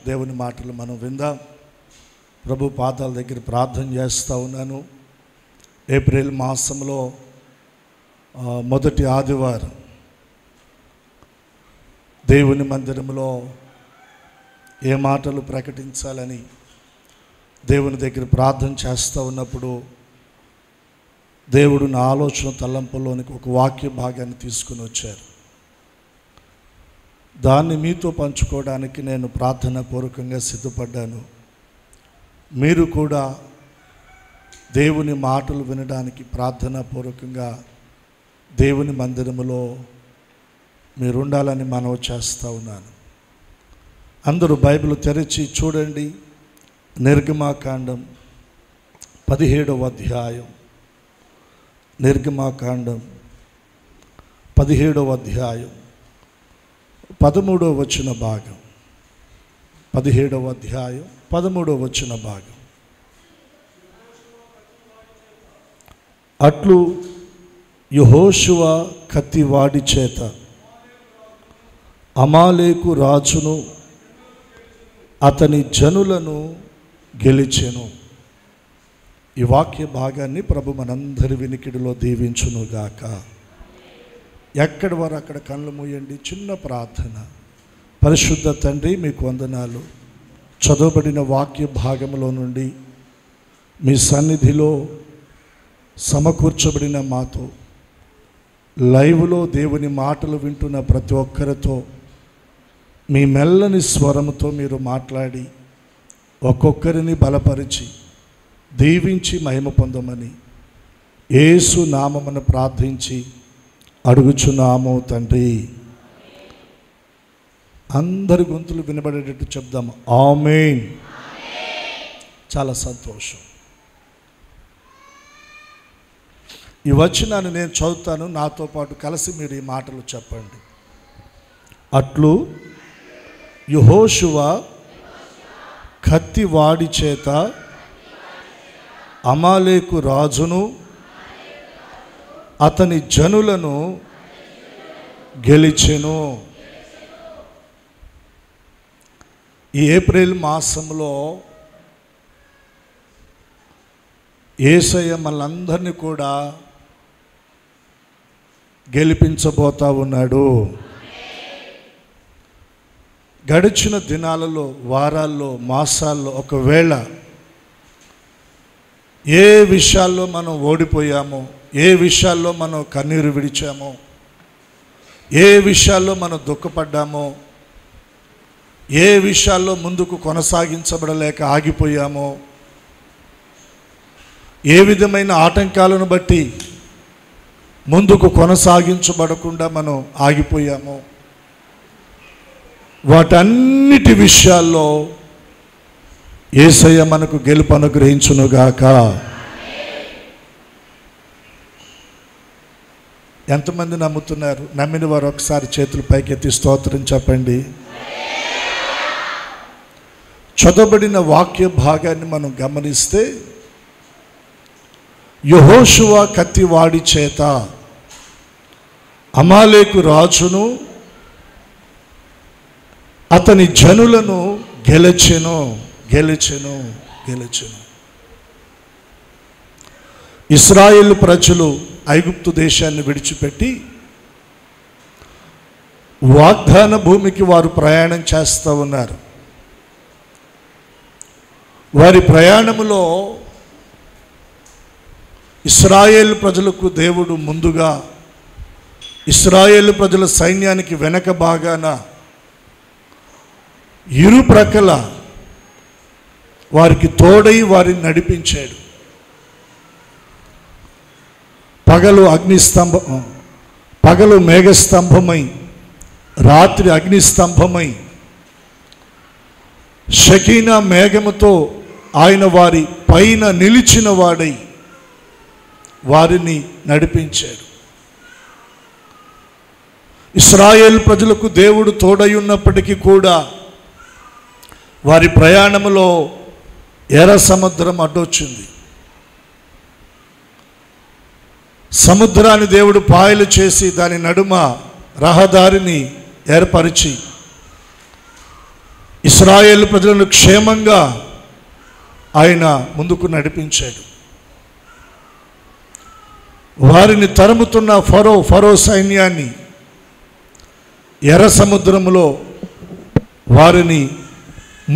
దేవుని మాటలు మనం విందాం. ప్రభు పాదాల దగ్గర ప్రార్థన చేస్తూ ఉన్నాను. ఏప్రిల్ మాసంలో మొదటి ఆదివారం దేవుని మందిరంలో ఏ మాటలు ప్రకటించాలని దేవుని దగ్గర ప్రార్థన చేస్తూ ఉన్నప్పుడు దేవుడు నా ఆలోచన తలంపులోనికి ఒక వాక్య భాగాన్ని తీసుకుని వచ్చారు. దాన్ని మీతో పంచుకోవడానికి నేను ప్రార్థన పూర్వకంగా సిద్ధపడ్డాను. మీరు కూడా దేవుని మాటలు వినడానికి ప్రార్థన పూర్వకంగా దేవుని మందిరములో మీరుండాలని మనవి చేస్తూ ఉన్నాను. అందరూ బైబిల్ తెరిచి చూడండి. నిర్గమాకాండం 17వ అధ్యాయం, నిర్గమాకాండం 17వ అధ్యాయం 13వ వచన భాగం. 17వ అధ్యాయం 13వ వచన భాగం. అట్లు యెహోషువ కత్తివాడి చేత అమాలేకు రాజును అతని జనులను గెలిచెను. ఈ వాక్య భాగాన్ని ప్రభు మనందరి వినికిడిలో దీవించునుగాక. ఎక్కడి వారు అక్కడ కళ్ళు మూయండి. చిన్న ప్రార్థన. పరిశుద్ధ తండ్రి, మీకు వందనాలు. చదవబడిన వాక్య భాగంలో నుండి మీ సన్నిధిలో సమకూర్చబడిన మాతో, లైవ్లో దేవుని మాటలు వింటున్న ప్రతి ఒక్కరితో మీ మెల్లని స్వరంతో మీరు మాట్లాడి ఒక్కొక్కరిని బలపరిచి దీవించి మహిమ పొందమని యేసు నామమున ప్రార్థించి అడుగుచున్నాము తండ్రి. అందరి గొంతులు వినబడేటట్టు చెప్దాం. ఆమేన్. చాలా సంతోషం. ఈ వచనాన్ని నేను చదువుతాను, నాతో పాటు కలిసి మీరు ఈ మాటలు చెప్పండి. అట్లు యెహోషువ కత్తివాడి చేత అమాలేకు రాజును అతని జనులను గెలిచెను. ఈ ఏప్రిల్ మాసంలో యేసయ్య మనందరినీ కూడా గెలిపించబోతా ఉన్నాడు. గడిచిన దినాలలో, వారాల్లో, మాసాల్లో ఒకవేళ ఏ విషయాల్లో మనం ఓడిపోయామో, ఏ విషయాల్లో మనం కన్నీరు విడిచామో, ఏ విషయాల్లో మనం దుఃఖపడ్డామో, ఏ విషయాల్లో ముందుకు కొనసాగించబడలేక ఆగిపోయామో, ఏ విధమైన ఆటంకాలను బట్టి ముందుకు కొనసాగించబడకుండా మనం ఆగిపోయామో, వాటన్నిటి విషయాల్లో యేసయ్య మనకు గెలుపు అనుగ్రహించునుగాక. ఎంతమంది నమ్ముతున్నారు? నమ్మిన వారు ఒకసారి చేతులు పైకెత్తి స్తోత్రం చెప్పండి. చదవబడిన వాక్య భాగాన్ని మనం గమనిస్తే, యెహోషువ కత్తివాడి చేత అమాలేకు రాజును అతని జనులను గెలిచెను. గెలిచెను గెలిచెను. ఇశ్రాయేలు ప్రజలు ఐగుప్తు దేశాన్ని విడిచిపెట్టి వాగ్దాన భూమికి వారు ప్రయాణం చేస్తూ ఉన్నారు. వారి ప్రయాణములో ఇశ్రాయేలు ప్రజలకు దేవుడు ముందుగా, ఇశ్రాయేలు ప్రజల సైన్యానికి వెనక భాగాన ఇరు ప్రక్కల వారికి తోడై వారిని నడిపించాడు. పగలు మేఘస్తంభమై, రాత్రి అగ్నిస్తంభమై, షకీనా మేఘముతో ఆయన వారి పైన నిలిచిన వాడై వారిని నడిపించాడు. ఇశ్రాయేలు ప్రజలకు దేవుడు తోడై ఉన్నప్పటికీ కూడా వారి ప్రయాణములో ఎర్ర సముద్రం అడ్డొచ్చింది. సముద్రాన్ని దేవుడు పాయలు చేసి దాని నడుమ రహదారిని ఏర్పరిచి ఇశ్రాయేలు ప్రజలను క్షేమంగా ఆయన ముందుకు నడిపించాడు. వారిని తరుముతున్న ఫరో సైన్యాన్ని ఎర్ర సముద్రములో వారిని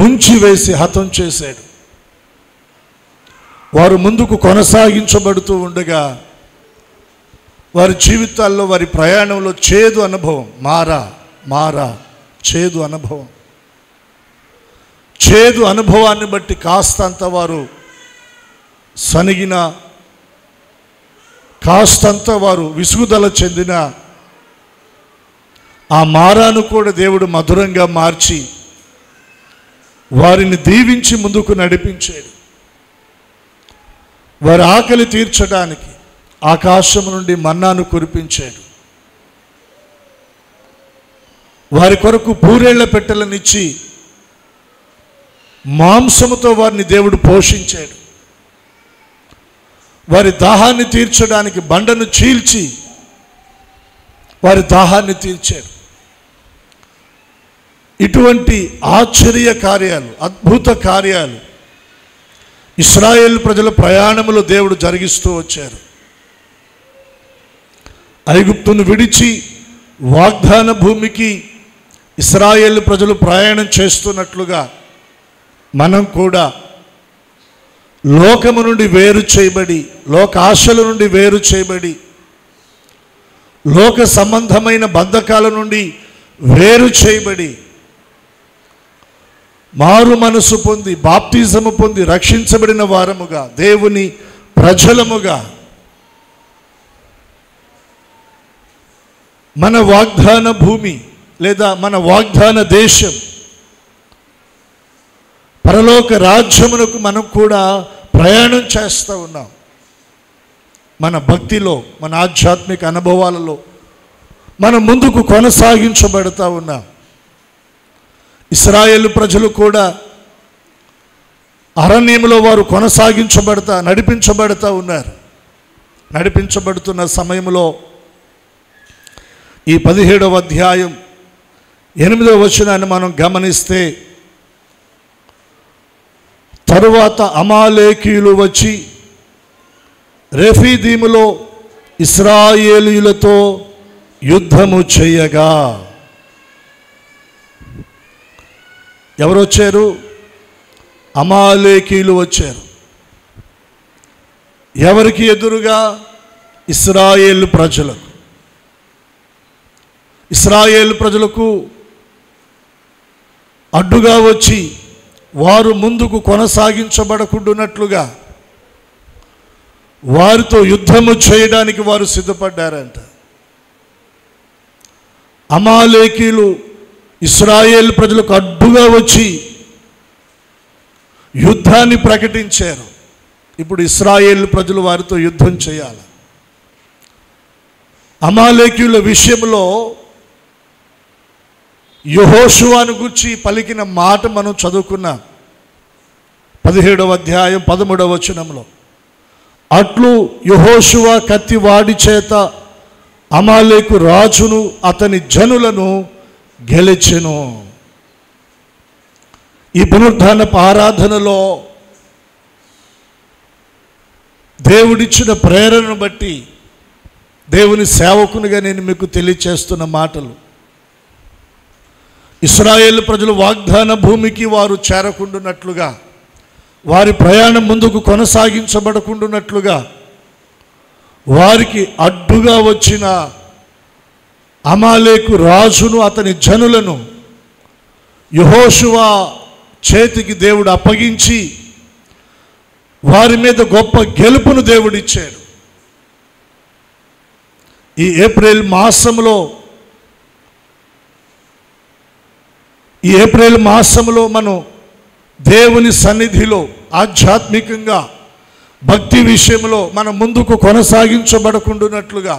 ముంచివేసి హతం చేశాడు. వారు ముందుకు కొనసాగించబడుతూ ఉండగా వారి జీవితాల్లో, వారి ప్రయాణంలో చేదు అనుభవం, మారా చేదు అనుభవం. చేదు అనుభవాన్ని బట్టి కాస్తంత వారు సనిగిన, కాస్తంత వారు విసుగుదల చెందిన ఆ మారాను కూడా దేవుడు మధురంగా మార్చి వారిని దీవించి ముందుకు నడిపించాడు. వారి ఆకలి తీర్చడానికి ఆకాశం నుండి మన్నాను కురిపించాడు. వారి కొరకు పూరేళ్ల పెట్టెలనిచ్చి మాంసముతో వారిని దేవుడు పోషించాడు. వారి దాహాన్ని తీర్చడానికి బండను చీల్చి వారి దాహాన్ని తీర్చాడు. ఇటువంటి ఆశ్చర్య కార్యాలు, అద్భుత కార్యాలు ఇశ్రాయేలు ప్రజల ప్రయాణములో దేవుడు జరిగిస్తూ వచ్చారు. ఐగుప్తును విడిచి వాగ్దాన భూమికి ఇశ్రాయేలు ప్రజలు ప్రయాణం చేస్తున్నట్లుగా మనం కూడా లోకము నుండి వేరు చేయబడి, లోక ఆశల నుండి వేరు చేయబడి, లోక సంబంధమైన బంధకాల నుండి వేరు చేయబడి, మారు మనసు పొంది, బాప్తిజము పొంది రక్షించబడిన వారముగా, దేవుని ప్రజలముగా మన వాగ్దాన భూమి లేదా మన వాగ్దాన దేశం, పరలోక రాజ్యమునకు మనం కూడా ప్రయాణం చేస్తూ ఉన్నాం. మన భక్తిలో, మన ఆధ్యాత్మిక అనుభవాలలో మనం ముందుకు కొనసాగించబడతా ఉన్నాం. ఇశ్రాయేలు ప్రజలు కూడా అరణ్యంలో వారు నడిపించబడతా ఉన్నారు. నడిపించబడుతున్న సమయంలో ఈ 17వ అధ్యాయం 8వ వచనాన్ని మనం గమనిస్తే, తరువాత అమాలేకీయులు వచ్చి రెఫీదీములో ఇశ్రాయేలీయులతో యుద్ధము చేయగా. ఎవరు వచ్చారు? అమాలేకీయులు వచ్చారు. ఎవరికి ఎదురుగా? ఇశ్రాయేలు ప్రజలకు. ఇశ్రాయేలు ప్రజలకు అడ్డుగా వచ్చి వారు ముందుకు కొనసాగించబడకుండానట్లుగా వారితో యుద్ధము చేయడానికి వారు సిద్ధపడ్డారంట. అమాలేకీయులు ఇశ్రాయేలు ప్రజలకు అడ్డుగా వచ్చి యుద్ధాన్ని ప్రకటించారు. ఇప్పుడు ఇశ్రాయేలు ప్రజలు వారితో యుద్ధం చేయాలి. అమాలేకీయుల విషయంలో యెహోషువను గురించి పలికిన మాట మనం చదువుకున్నాం 17వ అధ్యాయం 13వ వచనంలో. అట్లు యెహోషువ కత్తి వాడి చేత అమాలేకు రాజును అతని జనులను గెలిచెను. ఈ పునరుద్ధానపు ఆరాధనలో దేవుడిచ్చిన ప్రేరణను బట్టి దేవుని సేవకునిగా నేను మీకు తెలియచేస్తున్న మాటలు, ఇశ్రాయేలు ప్రజలు వాగ్దాన భూమికి వారు చేరకుండునట్లుగా, వారి ప్రయాణం ముందుకు కొనసాగించబడకుండునట్లుగా వారికి అడ్డుగా వచ్చిన అమాలేకు రాజును అతని జనులను యెహోషువ చేతికి దేవుడు అప్పగించి వారి మీద గొప్ప గెలుపును దేవుడిచ్చాడు. ఈ ఏప్రిల్ మాసంలో మనం దేవుని సన్నిధిలో ఆధ్యాత్మికంగా భక్తి విషయంలో మనం ముందుకు కొనసాగించబడకుండానట్లుగా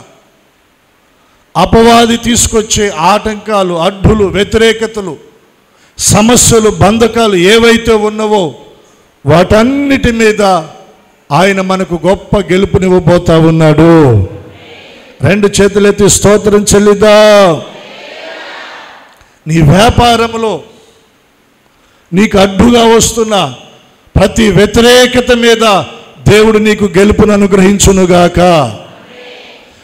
అపవాది తీసుకొచ్చే ఆటంకాలు, అడ్డులు, వ్యతిరేకతలు, సమస్యలు, బంధకాలు ఏవైతే ఉన్నవో వాటన్నిటి మీద ఆయన మనకు గొప్ప గెలుపునివ్వబోతా ఉన్నాడు. 2 చేతులెత్తి స్తోత్రం చెల్లిద్దాం. నీ వ్యాపారంలో నీకు అడ్డుగా వస్తున్న ప్రతి వ్యతిరేకత మీద దేవుడు నీకు గెలుపును అనుగ్రహించునుగాక.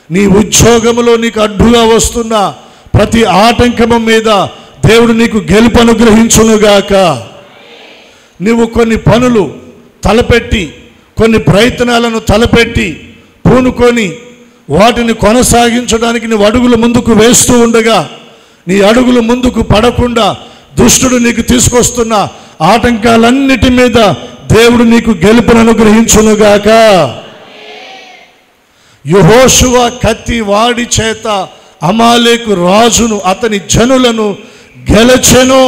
నీ ఉద్యోగంలో నీకు అడ్డుగా వస్తున్న ప్రతి ఆటంకము మీద దేవుడు నీకు గెలుపు అనుగ్రహించునుగాక. నీవు కొన్ని పనులు తలపెట్టి, కొన్ని ప్రయత్నాలను తలపెట్టి పూనుకొని వాటిని కొనసాగించడానికి నీవు అడుగులు ముందుకు వేస్తూ ఉండగా, నీ అడుగులు ముందుకు పడకుండా దుష్టుడు నీకు తీసుకొస్తున్న ఆటంకాలన్నిటి మీద దేవుడు నీకు గెలుపును అనుగ్రహించునుగాక. యెహోషువ కత్తి వాడి చేత అమాలేకు రాజును అతని జనులను గెలచెను.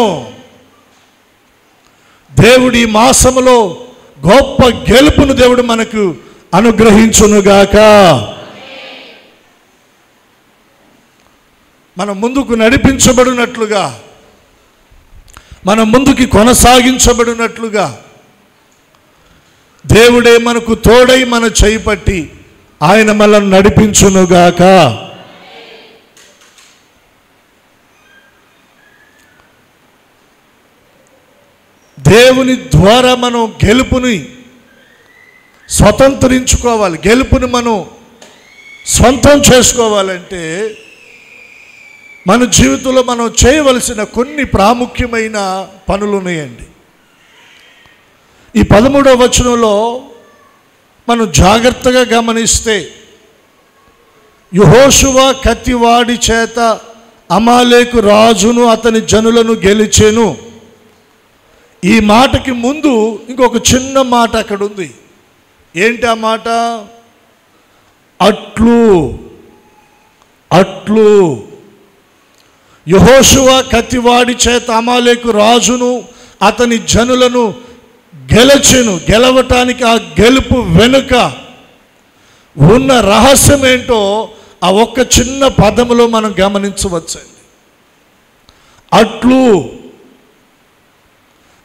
దేవుడి మాసములో గొప్ప గెలుపును దేవుడు మనకు అనుగ్రహించునుగాక. మనం ముందుకు నడిపించబడినట్లుగా, మనం ముందుకి కొనసాగించబడినట్లుగా దేవుడే మనకు తోడై మన చేయి పట్టి ఆయన మనల్ని నడిపించునుగాక. దేవుని ద్వారా మనం గెలుపుని స్వతంత్రించుకోవాలి. గెలుపుని మనం సొంతం చేసుకోవాలంటే మన జీవితంలో మనం చేయవలసిన కొన్ని ప్రాముఖ్యమైన పనులు ఉన్నాయండి. ఈ 13వ వచనంలో మనం జాగ్రత్తగా గమనిస్తే, యెహోషువ కత్తివాడి చేత అమాలేకు రాజును అతని జనులను గెలిచెను. ఈ మాటకి ముందు ఇంకొక చిన్న మాట అక్కడ ఉంది. ఏంటి ఆ మాట? అట్లు. అట్లు. యెహోషువ కత్తివాడి చేత అమాలేకు రాజును అతని జనులను గెలచెను. గెలవటానికి ఆ గెలుపు వెనుక ఉన్న రహస్యం ఏంటో ఆ ఒక్క చిన్న పదములో మనం గమనించవచ్చండి. అట్లు.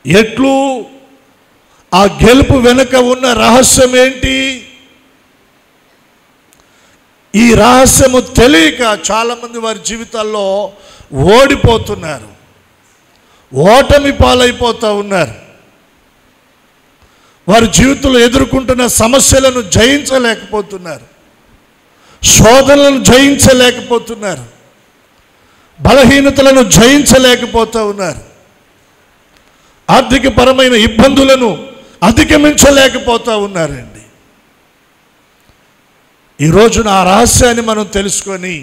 ఎట్లు? ఆ గెలుపు వెనుక ఉన్న రహస్యం ఏంటి? ఈ రహస్యము తెలియక చాలామంది వారి జీవితాల్లో ఓడిపోతున్నారు, ఓటమి పాలైపోతూ ఉన్నారు. వారి జీవితంలో ఎదుర్కొంటున్న సమస్యలను జయించలేకపోతున్నారు, శోధనలను జయించలేకపోతున్నారు, బలహీనతలను జయించలేకపోతూ ఉన్నారు, ఆర్థికపరమైన ఇబ్బందులను అధిగమించలేకపోతూ ఉన్నారండి. ఈరోజు ఆ రహస్యాన్ని మనం తెలుసుకొని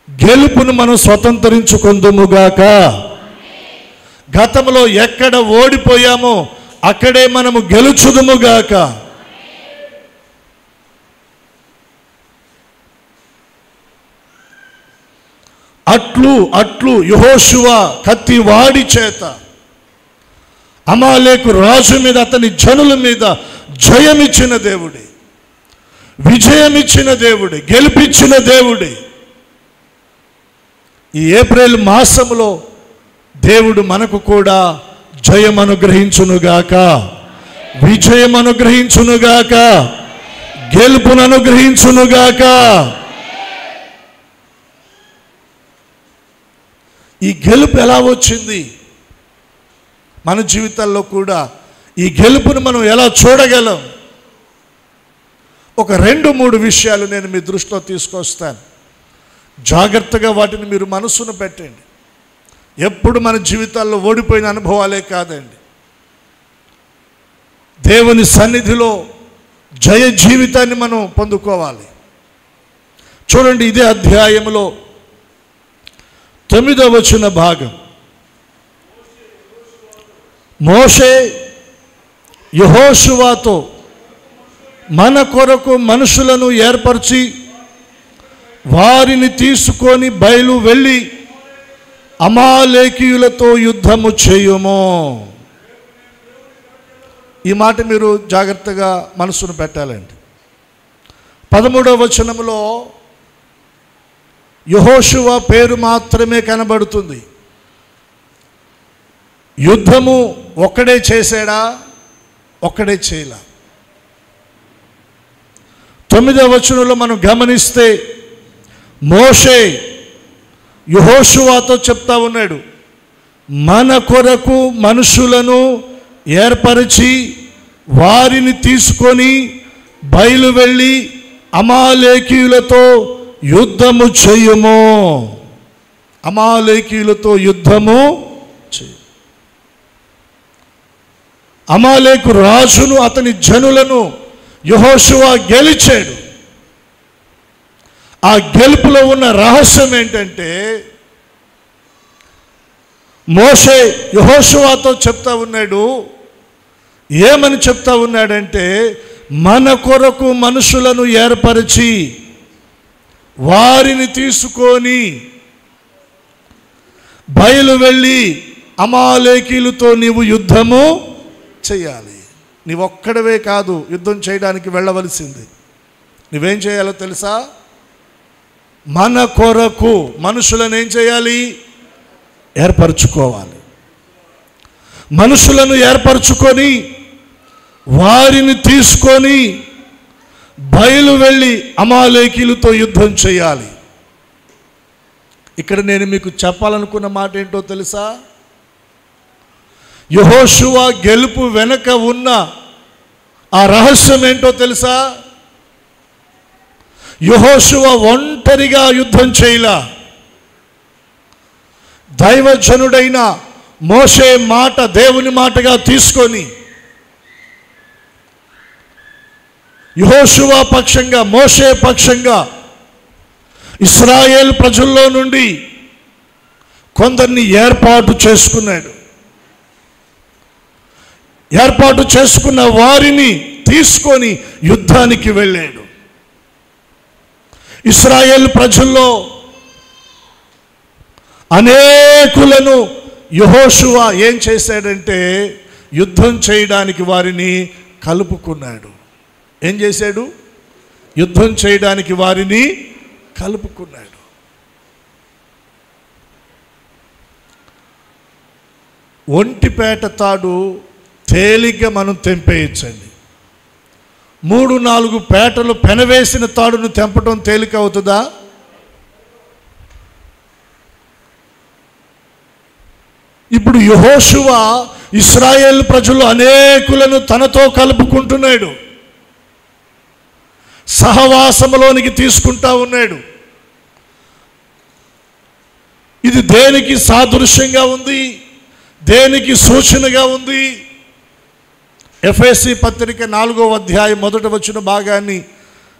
గెలుపును మనం స్వతంత్రించుకుందుముగాక. గతంలో ఎక్కడ ఓడిపోయామో అక్కడే మనము గెలుచుదుముగాక. అట్లు. అట్లు యెహోషువ కత్తి వాడి చేత అమాలేకు రాజు మీద అతని జనుల మీద జయమిచ్చిన దేవుడే, విజయమిచ్చిన దేవుడే, గెలిపించిన దేవుడే. ఈ ఏప్రిల్ మాసంలో దేవుడు మనకు కూడా జయం అనుగ్రహించునుగాక, విజయం అనుగ్రహించునుగాక, గెలుపును అనుగ్రహించునుగాక. ఈ గెలుపు ఎలా వచ్చింది మన జీవితాల్లో కూడా? ఈ గెలుపును మనం ఎలా చూడగలం? ఒక 2-3 విషయాలు నేను మీ దృష్టిలో తీసుకొస్తాను. జాగ్రత్తగా వాటిని మీరు మనసును పెట్టండి. ఎప్పుడు మన జీవితాల్లో ఓడిపోయిన అనుభవాలే కాదండి, దేవుని సన్నిధిలో జయ జీవితాన్ని మనం పొందుకోవాలి. చూడండి, ఇదే అధ్యాయంలో 9వ వచన భాగం. మోషే యెహోషువతో మన కొరకు మనుషులను ఏర్పరిచి వారిని తీసుకొని బయలు వెళ్ళి అమాలేకీయులతో యుద్ధము చేయుము. ఈ మాట మీరు జాగ్రత్తగా మనసును పెట్టాలండి. 13వ వచనంలో యెహోషువ పేరు మాత్రమే కనబడుతుంది. యుద్ధము ఒక్కడే చేశాడా? ఒక్కడే చేయలా. 9వ వచనంలో మనం గమనిస్తే మోషే యెహోషువతో చెప్తా ఉన్నాడు, మన కొరకు మనుషులను ఏర్పరిచి వారిని తీసుకొని బయలు వెళ్ళి అమాలేకీయులతో యుద్ధము చేయుము. అమాలేకీయులతో యుద్ధము చేయి. అమాలేకు రాజును అతని జనులను యెహోషువ గెలిచాడు. ఆ గెలుపులో ఉన్న రహస్యం ఏంటంటే, మోషే యెహోషువతో చెప్తా ఉన్నాడు. ఏమని చెప్తా ఉన్నాడంటే, మన కొరకు మనుషులను ఏర్పరిచి వారిని తీసుకొని బయలు వెళ్ళి అమాలేకీయులతో నీవు యుద్ధము చేయాలి. నీవొక్కడవే కాదు యుద్ధం చేయడానికి వెళ్ళవలసింది. నువ్వేం చేయాలో తెలుసా? మన కొరకు మనుషులను ఏం చేయాలి? ఏర్పరచుకోవాలి. మనుషులను ఏర్పరచుకొని వారిని తీసుకొని బయలు వెళ్ళి అమాలేకీయులతో యుద్ధం చేయాలి. ఇక్కడ నేను మీకు చెప్పాలనుకున్న మాట ఏంటో తెలుసా? యెహోషువ గెలుపు వెనక ఉన్న ఆ రహస్యం ఏంటో తెలుసా? యెహోషువ ఒంటరిగా యుద్ధం చేయలా. దైవజనుడైన మోషే మాట దేవుని మాటగా తీసుకొని యెహోషువ పక్షంగా, మోషే పక్షంగా ఇశ్రాయేల్ ప్రజల్లో నుండి కొందరిని ఏర్పాటు చేసుకున్నాడు. ఏర్పాటు చేసుకున్న వారిని తీసుకొని యుద్ధానికి వెళ్ళాడు. ఇశ్రాయేల్ ప్రజల్లో అనేకులను యెహోషువ ఏం చేశాడంటే, యుద్ధం చేయడానికి వారిని కలుపుకున్నాడు. ఏం చేశాడు? యుద్ధం చేయడానికి వారిని కలుపుకున్నాడు. ఒంటిపేట తాడు తేలిగ్గా మనం తెంపేయచ్చండి. 3-4 పేటలు పెనవేసిన తాడును తెంపటం తేలిక అవుతుందా? ఇప్పుడు యెహోషువ ఇశ్రాయేల్ ప్రజలు అనేకులను తనతో కలుపుకుంటున్నాడు. సహవాసంలోనికి తీసుకుంటా ఉన్నాడు. ఇది దేనికి సాదృశ్యంగా ఉంది? దేనికి సూచనగా ఉంది? ఎఫెసీ పత్రిక 4వ అధ్యాయం 1వ వచన భాగాన్ని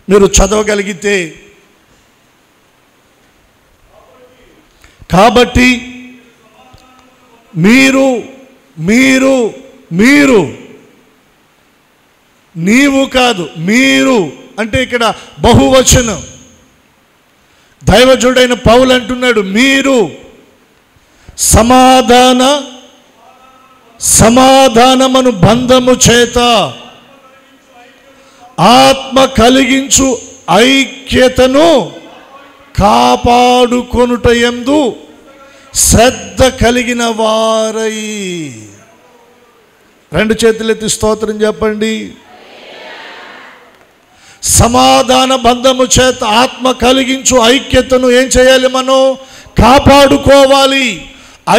మీరు చదవగలిగితే, కాబట్టి మీరు మీరు మీరు నీవు కాదు, మీరు అంటే ఇక్కడ బహువచనం. దైవజుడైన పౌలు అంటున్నాడు, మీరు సమాధానమును బంధము చేత ఆత్మ కలిగించు ఐక్యతను కాపాడుకొనుటయందు శ్రద్ధ కలిగిన వారై. 2 చేతులెత్తి స్తోత్రం చెప్పండి. సమాధాన బంధము చేత ఆత్మ కలిగించు ఐక్యతను ఏం చేయాలి? మనం కాపాడుకోవాలి,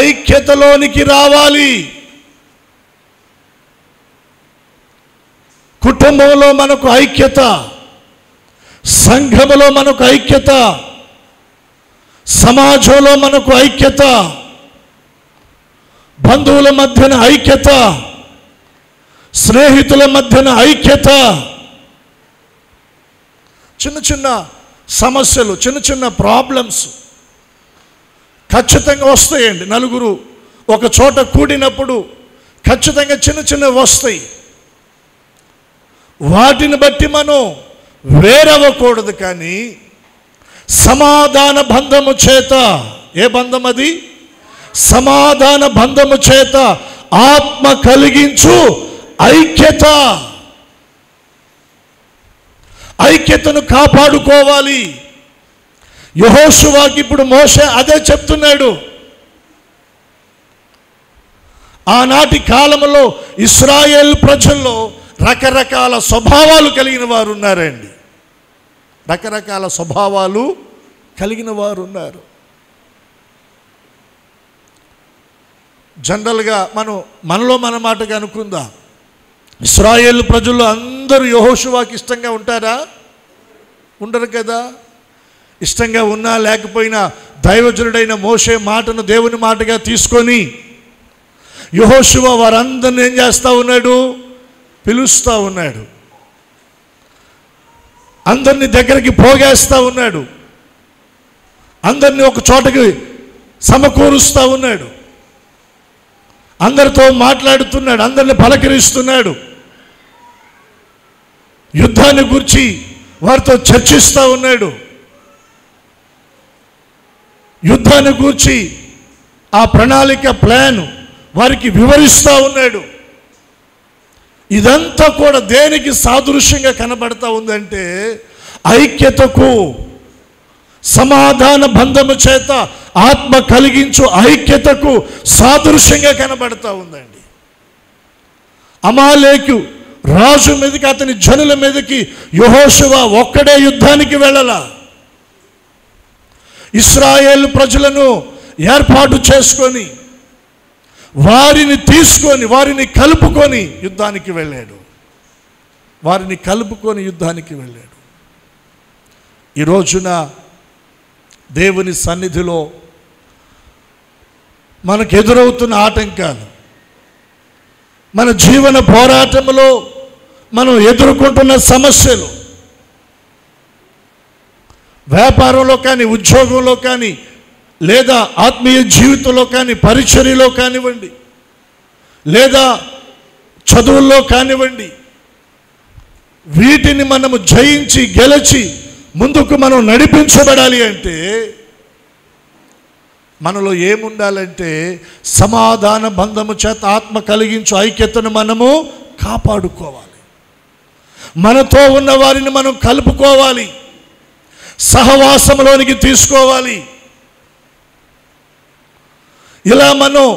ఐక్యతలోనికి రావాలి. కుటుంబంలో మనకు ఐక్యత, సంఘములో మనకు ఐక్యత, సమాజంలో మనకు ఐక్యత, బంధువుల మధ్యన ఐక్యత, స్నేహితుల మధ్యన ఐక్యత. చిన్న చిన్న సమస్యలు, చిన్న చిన్న ప్రాబ్లమ్స్ ఖచ్చితంగా వస్తాయండి. నలుగురు ఒక చోట కూడినప్పుడు ఖచ్చితంగా చిన్న చిన్నవి వస్తాయి. వాటిని బట్టి మనం వేరవ్వకూడదు. కానీ సమాధాన బంధము చేత, ఏ బంధం అది? సమాధాన బంధము చేత ఆత్మ కలిగించు ఐక్యత. ఐక్యతను కాపాడుకోవాలి. యెహోషువకి ఇప్పుడు మోషే అదే చెప్తున్నాడు. ఆనాటి కాలంలో ఇశ్రాయేల్ ప్రజల్లో రకరకాల స్వభావాలు కలిగిన వారు ఉన్నారండి. రకరకాల స్వభావాలు కలిగిన వారు ఉన్నారు. జనరల్గా మనలో మన మాటగా అనుకుందాం. ఇశ్రాయేలు ప్రజలు అందరూ యెహోషువాకి ఇష్టంగా ఉంటారా? ఉండరు కదా. ఇష్టంగా ఉన్నా లేకపోయినా దైవజనుడైన మోషే మాటను దేవుని మాటగా తీసుకొని యెహోషువ వారందరిని ఏం చేస్తూ ఉన్నాడు? పిలుస్తూ ఉన్నాడు. అందరినీ దగ్గరికి పోగేస్తూ ఉన్నాడు. అందరినీ ఒక చోటకి సమకూరుస్తూ ఉన్నాడు. అందరితో మాట్లాడుతున్నాడు. అందరిని పలకరిస్తున్నాడు. యుద్ధాన్ని గురించి వారితో చర్చిస్తూ ఉన్నాడు. యుద్ధాన్ని గురించి ఆ ప్లాన్ వారికి వివరిస్తూ ఉన్నాడు. ఇదంతా కూడా దేనికి సాదృశ్యంగా కనబడతా ఉందంటే ఐక్యతకు, సమాధాన బంధము చేత ఆత్మ కలిగించు ఐక్యతకు సాదృశ్యంగా కనబడతా ఉందండి. అమాలేకు రాజు మీదకి, అతని జనుల మీదకి యెహోషువ ఒక్కడే యుద్ధానికి వెళ్ళలా. ఇశ్రాయేలు ప్రజలను ఏర్పాటు చేసుకొని వారిని తీసుకొని వారిని కలుపుకొని యుద్ధానికి వెళ్ళాడు. ఈ రోజున దేవుని సన్నిధిలో మనకు ఎదురవుతున్న ఆటంకాలు, మన జీవన పోరాటంలో మనం ఎదుర్కొంటున్న సమస్యలు, వ్యాపారంలో కానీ, ఉద్యోగంలో కానీ, లేదా ఆత్మీయ జీవితంలో కానీ, పరిచర్యలో కానివ్వండి, లేదా చదువుల్లో కానివ్వండి, వీటిని మనము జయించి గెలిచి ముందుకు మనం నడిపించబడాలి అంటే మనలో ఏముండాలంటే సమాధాన బంధము చేత ఆత్మ కలిగించు ఐక్యతను మనము కాపాడుకోవాలి. మనతో ఉన్న వారిని మనం కలుపుకోవాలి, సహవాసంలోనికి తీసుకోవాలి. ఇలా మనం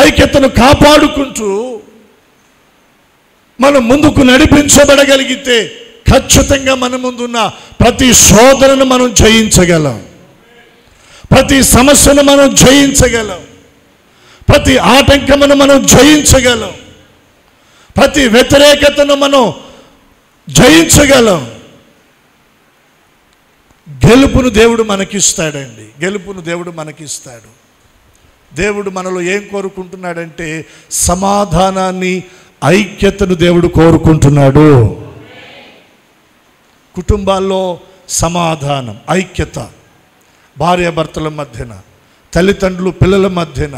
ఐక్యతను కాపాడుకుంటూ మనం ముందుకు నడిపించబడగలిగితే ఖచ్చితంగా మన ముందున్న ప్రతి శోధనను మనం జయించగలం, ప్రతి సమస్యను మనం జయించగలం, ప్రతి ఆటంకమును మనం జయించగలం, ప్రతి వ్యతిరేకతను మనం జయించగలం. గెలుపును దేవుడు మనకిస్తాడండి. దేవుడు మనలో ఏం కోరుకుంటున్నాడంటే సమాధానాన్ని, ఐక్యతను దేవుడు కోరుకుంటున్నాడు. కుటుంబాల్లో సమాధానం, ఐక్యత, భార్యాభర్తల మధ్యన, తల్లిదండ్రులు పిల్లల మధ్యన,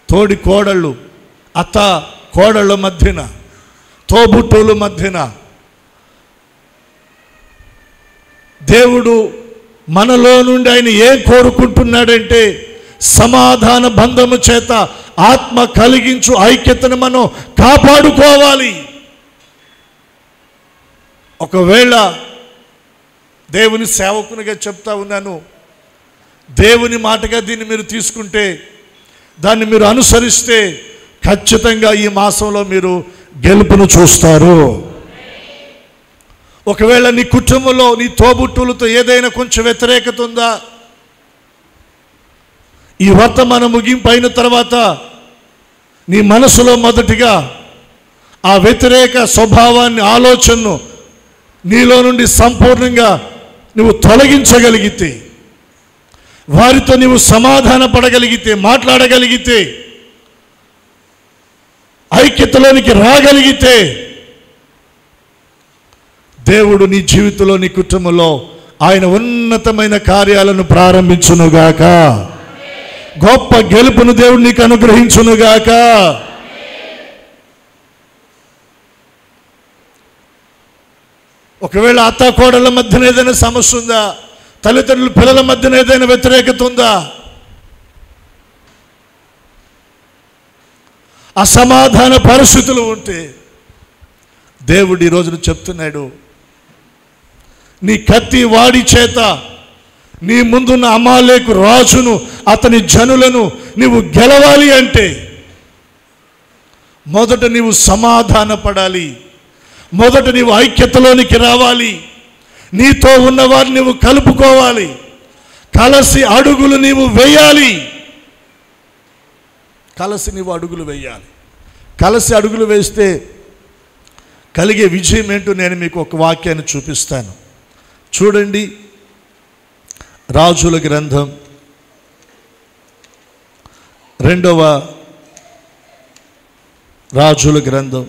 తోడి కోడళ్ళు అత్త కోడళ్ళ మధ్యన, తోబుట్టువుల మధ్యన దేవుడు మనలో నుండి ఆయన ఏం కోరుకుంటున్నాడంటే సమాధాన బంధము చేత ఆత్మ కలిగించు ఐక్యతను మనం కాపాడుకోవాలి. ఒకవేళ దేవుని సేవకునిగా చెప్తా ఉన్నాను, దేవుని మాటగా దీన్ని మీరు తీసుకుంటే, దాన్ని మీరు అనుసరిస్తే ఖచ్చితంగా ఈ మాసంలో మీరు గెలుపును చూస్తారు. ఒకవేళ నీ కుటుంబంలో నీ తోబుట్టులతో ఏదైనా కొంచెం వ్యతిరేకత ఉందా, ఈ వర్తమాన ముగింపు అయిన తర్వాత నీ మనసులో మొదటిగా ఆ వ్యతిరేక స్వభావాన్ని, ఆలోచనను నీలో నుండి సంపూర్ణంగా నువ్వు తొలగించగలిగితే, వారితో నీవు సమాధాన పడగలిగితే, మాట్లాడగలిగితే, ఐక్యతలోనికి రాగలిగితే దేవుడు నీ జీవితంలో, నీ కుటుంబంలో ఆయన ఉన్నతమైన కార్యాలను ప్రారంభించునుగాక. గొప్ప గెలుపును దేవుడు నీకు అనుగ్రహించునుగాక. ఒకవేళ అత్త కోడళ్ళ మధ్యన ఏదైనా సమస్య ఉందా, తల్లిదండ్రుల పిల్లల మధ్యన ఏదైనా వ్యతిరేకత ఉందా, అసమాధాన పరిస్థితులు ఉంటే దేవుడు ఈ రోజున చెప్తున్నాడు, నీ కత్తి వాడి చేత నీ ముందున్న అమాలేకు రాజును, అతని జనులను నీవు గెలవాలి అంటే మొదట నీవు సమాధాన పడాలి, మొదట నీవు ఐక్యతలోనికి రావాలి, నీతో ఉన్నవారిని నీవు కలుపుకోవాలి, కలిసి అడుగులు నీవు వేయాలి. కలిసి నీవు అడుగులు వేయాలి. కలిసి అడుగులు వేస్తే కలిగే విజయం ఏంటో నేను మీకు ఒక వాక్యాన్ని చూపిస్తాను. చూడండి, రాజుల గ్రంథం 2వ రాజుల గ్రంథం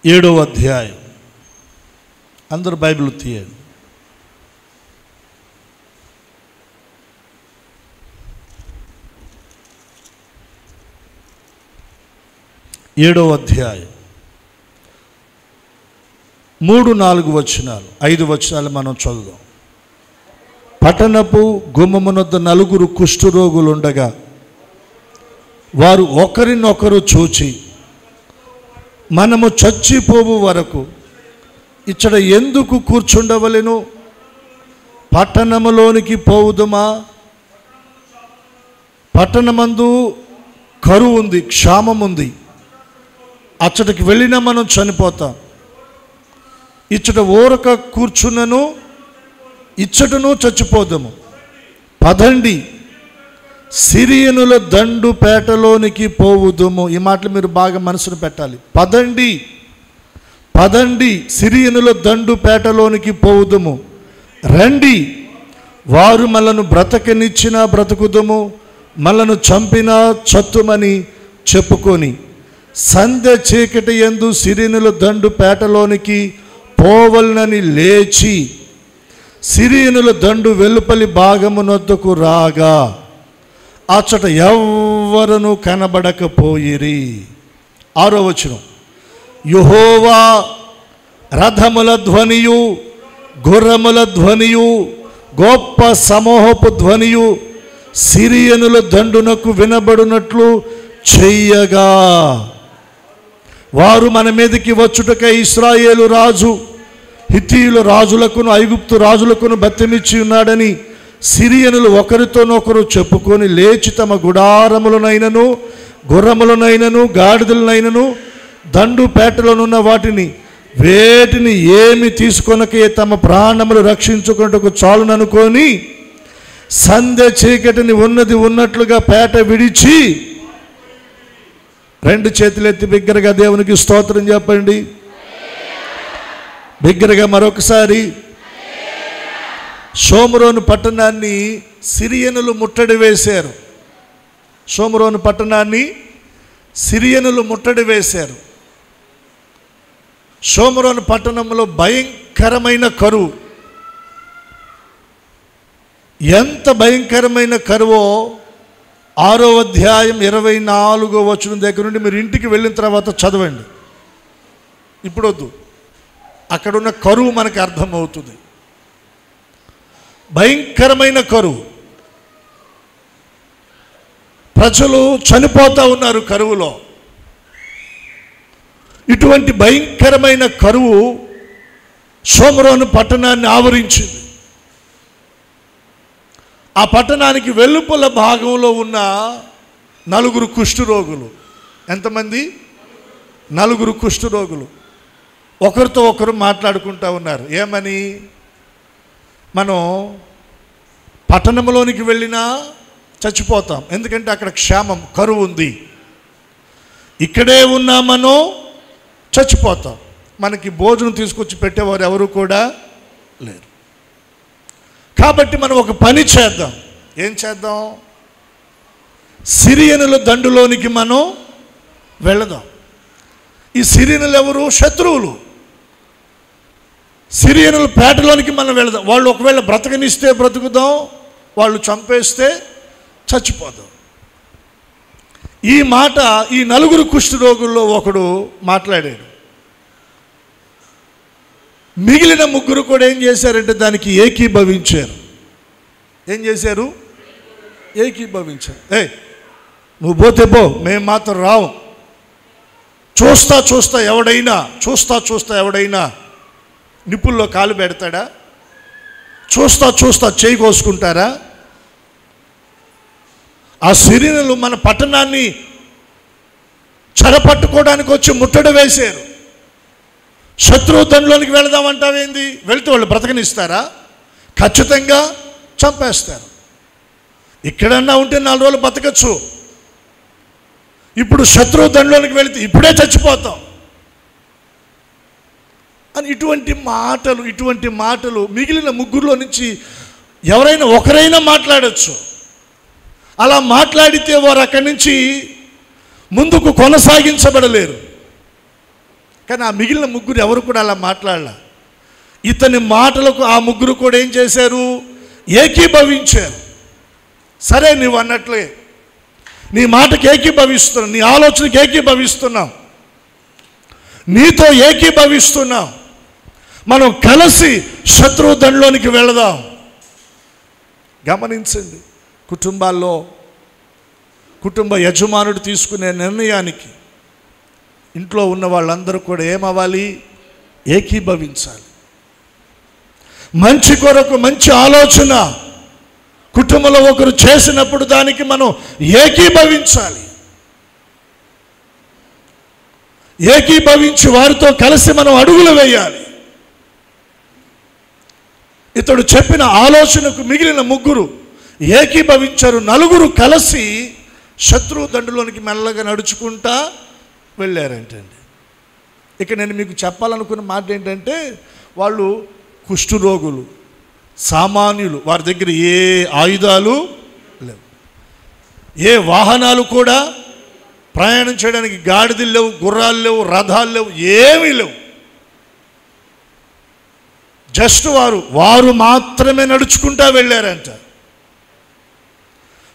7వ అధ్యాయం. అందరూ బైబిల్ తీయండి. 7వ అధ్యాయం 3-4 వచనాలు, 5 వచనాలు మనం చదువుదాం. పట్టణపు గుమ్మమునొద్ద 4 కుష్ఠరోగులుండగా వారు ఒకరినొకరు చూచి, మనము చచ్చిపోవు వరకు ఇచ్చట ఎందుకు కూర్చుండవలెను? పట్టణములోనికి పోవుదుమా? పట్టణమందు కరువు ఉంది, క్షామం ఉంది. అచ్చటికి వెళ్ళినా మనం చనిపోతాం. ఇచ్చట ఊరక కూర్చున్నను, ఇచ్చటను చచ్చిపోదాము. పదండి, సిరియనుల దండు పేటలోనికి పోవుదుము. ఈ మాటలు మీరు బాగా మనసును పెట్టాలి. పదండి, పదండి, సిరియనుల దండు పేటలోనికి పోవుదుము. రండి, వారు మనను బ్రతకనిచ్చినా బ్రతుకుదుము, మనను చంపినా చత్తుమని చెప్పుకొని సంధ్య చీకటి యందు సిరియనుల దండు పేటలోనికి పోవలనని లేచి సిరియనుల దండు వెలుపలి భాగమునొద్దకు రాగా అచ్చట ఎవ్వరును కనబడకపోయిరి. 6వ వచనం. యెహోవా రథముల ధ్వనియు, గుర్రముల ధ్వనియు, గొప్ప సమూహపు ధ్వనియు సిరియనుల దండునకు వినబడినట్లు చెయ్యగా వారు మన మీదకి వచ్చుటకై ఇశ్రాయేలు రాజు హిత్తీయుల రాజులకును ఐగుప్తు రాజులకును బత్తెమిచ్చి ఉన్నాడని సిరియనులు ఒకరితోనొకరు చెప్పుకొని లేచి తమ గుడారములనైనను గుర్రములనైనను గాడిదలనైనను దండు పేటలోనున్న వాటిని వేటిని ఏమి తీసుకొనకే తమ ప్రాణములు రక్షించుకున్నట్టుకు చాలుననుకొని సంధ్య చీకటిని ఉన్నది ఉన్నట్లుగా పేట విడిచి, 2 చేతులెత్తి బిగ్గరగా దేవునికి స్తోత్రం చెప్పండి. బిగ్గరగా మరొకసారి. షోమ్రోను పట్టణాన్ని సిరియనులు ముట్టడి వేశారు. షోమ్రోను పట్టణాన్ని సిరియనులు ముట్టడి వేశారు. షోమ్రోను పట్టణంలో భయంకరమైన కరువు. ఎంత భయంకరమైన కరువో 6వ అధ్యాయం 24వ వచనం దగ్గర నుండి మీరు ఇంటికి వెళ్ళిన తర్వాత చదవండి. ఇప్పుడు వద్దు, అక్కడున్న కరువు మనకు అర్థమవుతుంది. భయంకరమైన కరువు. ప్రజలు చనిపోతూ ఉన్నారు కరువులో. ఇటువంటి భయంకరమైన కరువు షోమ్రోను పట్టణాన్ని ఆవరించింది. ఆ పట్టణానికి వెలుపల భాగంలో ఉన్న 4 కుష్ఠరోగులు. ఎంతమంది? 4 కుష్ఠరోగులు ఒకరితో ఒకరు మాట్లాడుకుంటూ ఉన్నారు. ఏమని? మనం పట్టణంలోనికి వెళ్ళినా చచ్చిపోతాం, ఎందుకంటే అక్కడ క్షామం, కరువు ఉంది. ఇక్కడే ఉన్నా మనం చచ్చిపోతాం. మనకి భోజనం తీసుకొచ్చి పెట్టేవారు ఎవరు కూడా లేరు. కాబట్టి మనం ఒక పని చేద్దాం. ఏం చేద్దాం? సిరియనుల దండులోనికి మనం వెళదాం. ఈ సిరియనులు ఎవరు? శత్రువులు. సిరియనుల పేటలోనికి మనం వెళదాం. వాళ్ళు ఒకవేళ బ్రతకనిస్తే బ్రతుకుదాం, వాళ్ళు చంపేస్తే చచ్చిపోదాం. ఈ మాట ఈ 4 కుష్ఠరోగుల్లో ఒకడు మాట్లాడాడు. మిగిలిన 3 కూడా ఏం చేశారంటే దానికి ఏకీభవించారు. ఏం చేశారు? ఏకీభవించారు. నువ్వు పోతే పో, మేము మాత్రం రావు. చూస్తా ఎవడైనా నిప్పుల్లో కాలు పెడతాడా? చూస్తా చేయి కోసుకుంటారా? ఆ సిరియనులు మన పట్టణాన్ని చెరపట్టుకోవడానికి వచ్చి ముట్టడి వేశారు. శత్రువు దండులోనికి వెళదామంటావేంది? వెళితే వాళ్ళు బ్రతకనిస్తారా? ఖచ్చితంగా చంపేస్తారు. ఇక్కడన్నా ఉంటే 4 రోజులు బతకచ్చు. ఇప్పుడు శత్రువు దండులోనికి వెళితే ఇప్పుడే చచ్చిపోతాం అని ఇటువంటి మాటలు మిగిలిన ముగ్గురులో నుంచి ఎవరైనా ఒకరైనా మాట్లాడచ్చు. అలా మాట్లాడితే వారు అక్కడి నుంచి ముందుకు కొనసాగించబడలేరు. కానీ ఆ మిగిలిన ముగ్గురు ఎవరు కూడా అలా మాట్లాడాల. ఇతని మాటలకు ఆ ముగ్గురు కూడా ఏం చేశారు? ఏకీభవించారు. సరే, నువ్వు అన్నట్లే నీ మాటకి ఏకీభవిస్తున్నాం, నీ ఆలోచనకి ఏకీభవిస్తున్నాం, నీతో ఏకీభవిస్తున్నాం, మనం కలిసి శత్రువు దండులోనికి వెళదాం. గమనించండి, కుటుంబాల్లో కుటుంబ యజమానుడు తీసుకునే నిర్ణయానికి ఇంట్లో ఉన్న వాళ్ళందరూ కూడా ఏమవ్వాలి? ఏకీభవించాలి. మంచి కొరకు మంచి ఆలోచన కుటుంబంలో ఒకరు చేసినప్పుడు దానికి మనం ఏకీభవించాలి. ఏకీభవించి వారితో కలిసి మనం అడుగులు వేయాలి. ఇతడు చెప్పిన ఆలోచనకు మిగిలిన ముగ్గురు ఏకీభవించారు. 4 కలిసి శత్రువు దండులోనికి మెల్లగా నడుచుకుంటా వెళ్ళారంటండి. ఇక నేను మీకు చెప్పాలనుకున్న మాట ఏంటంటే, వాళ్ళు కుష్ఠరోగులు, సామాన్యులు. వారి దగ్గర ఏ ఆయుధాలు లేవు, ఏ వాహనాలు కూడా ప్రయాణం చేయడానికి గాడిదలు లేవు, గుర్రాలు లేవు, రథాలు లేవు, ఏమీ లేవు. జస్ట్ వారు మాత్రమే నడుచుకుంటా వెళ్ళారంట.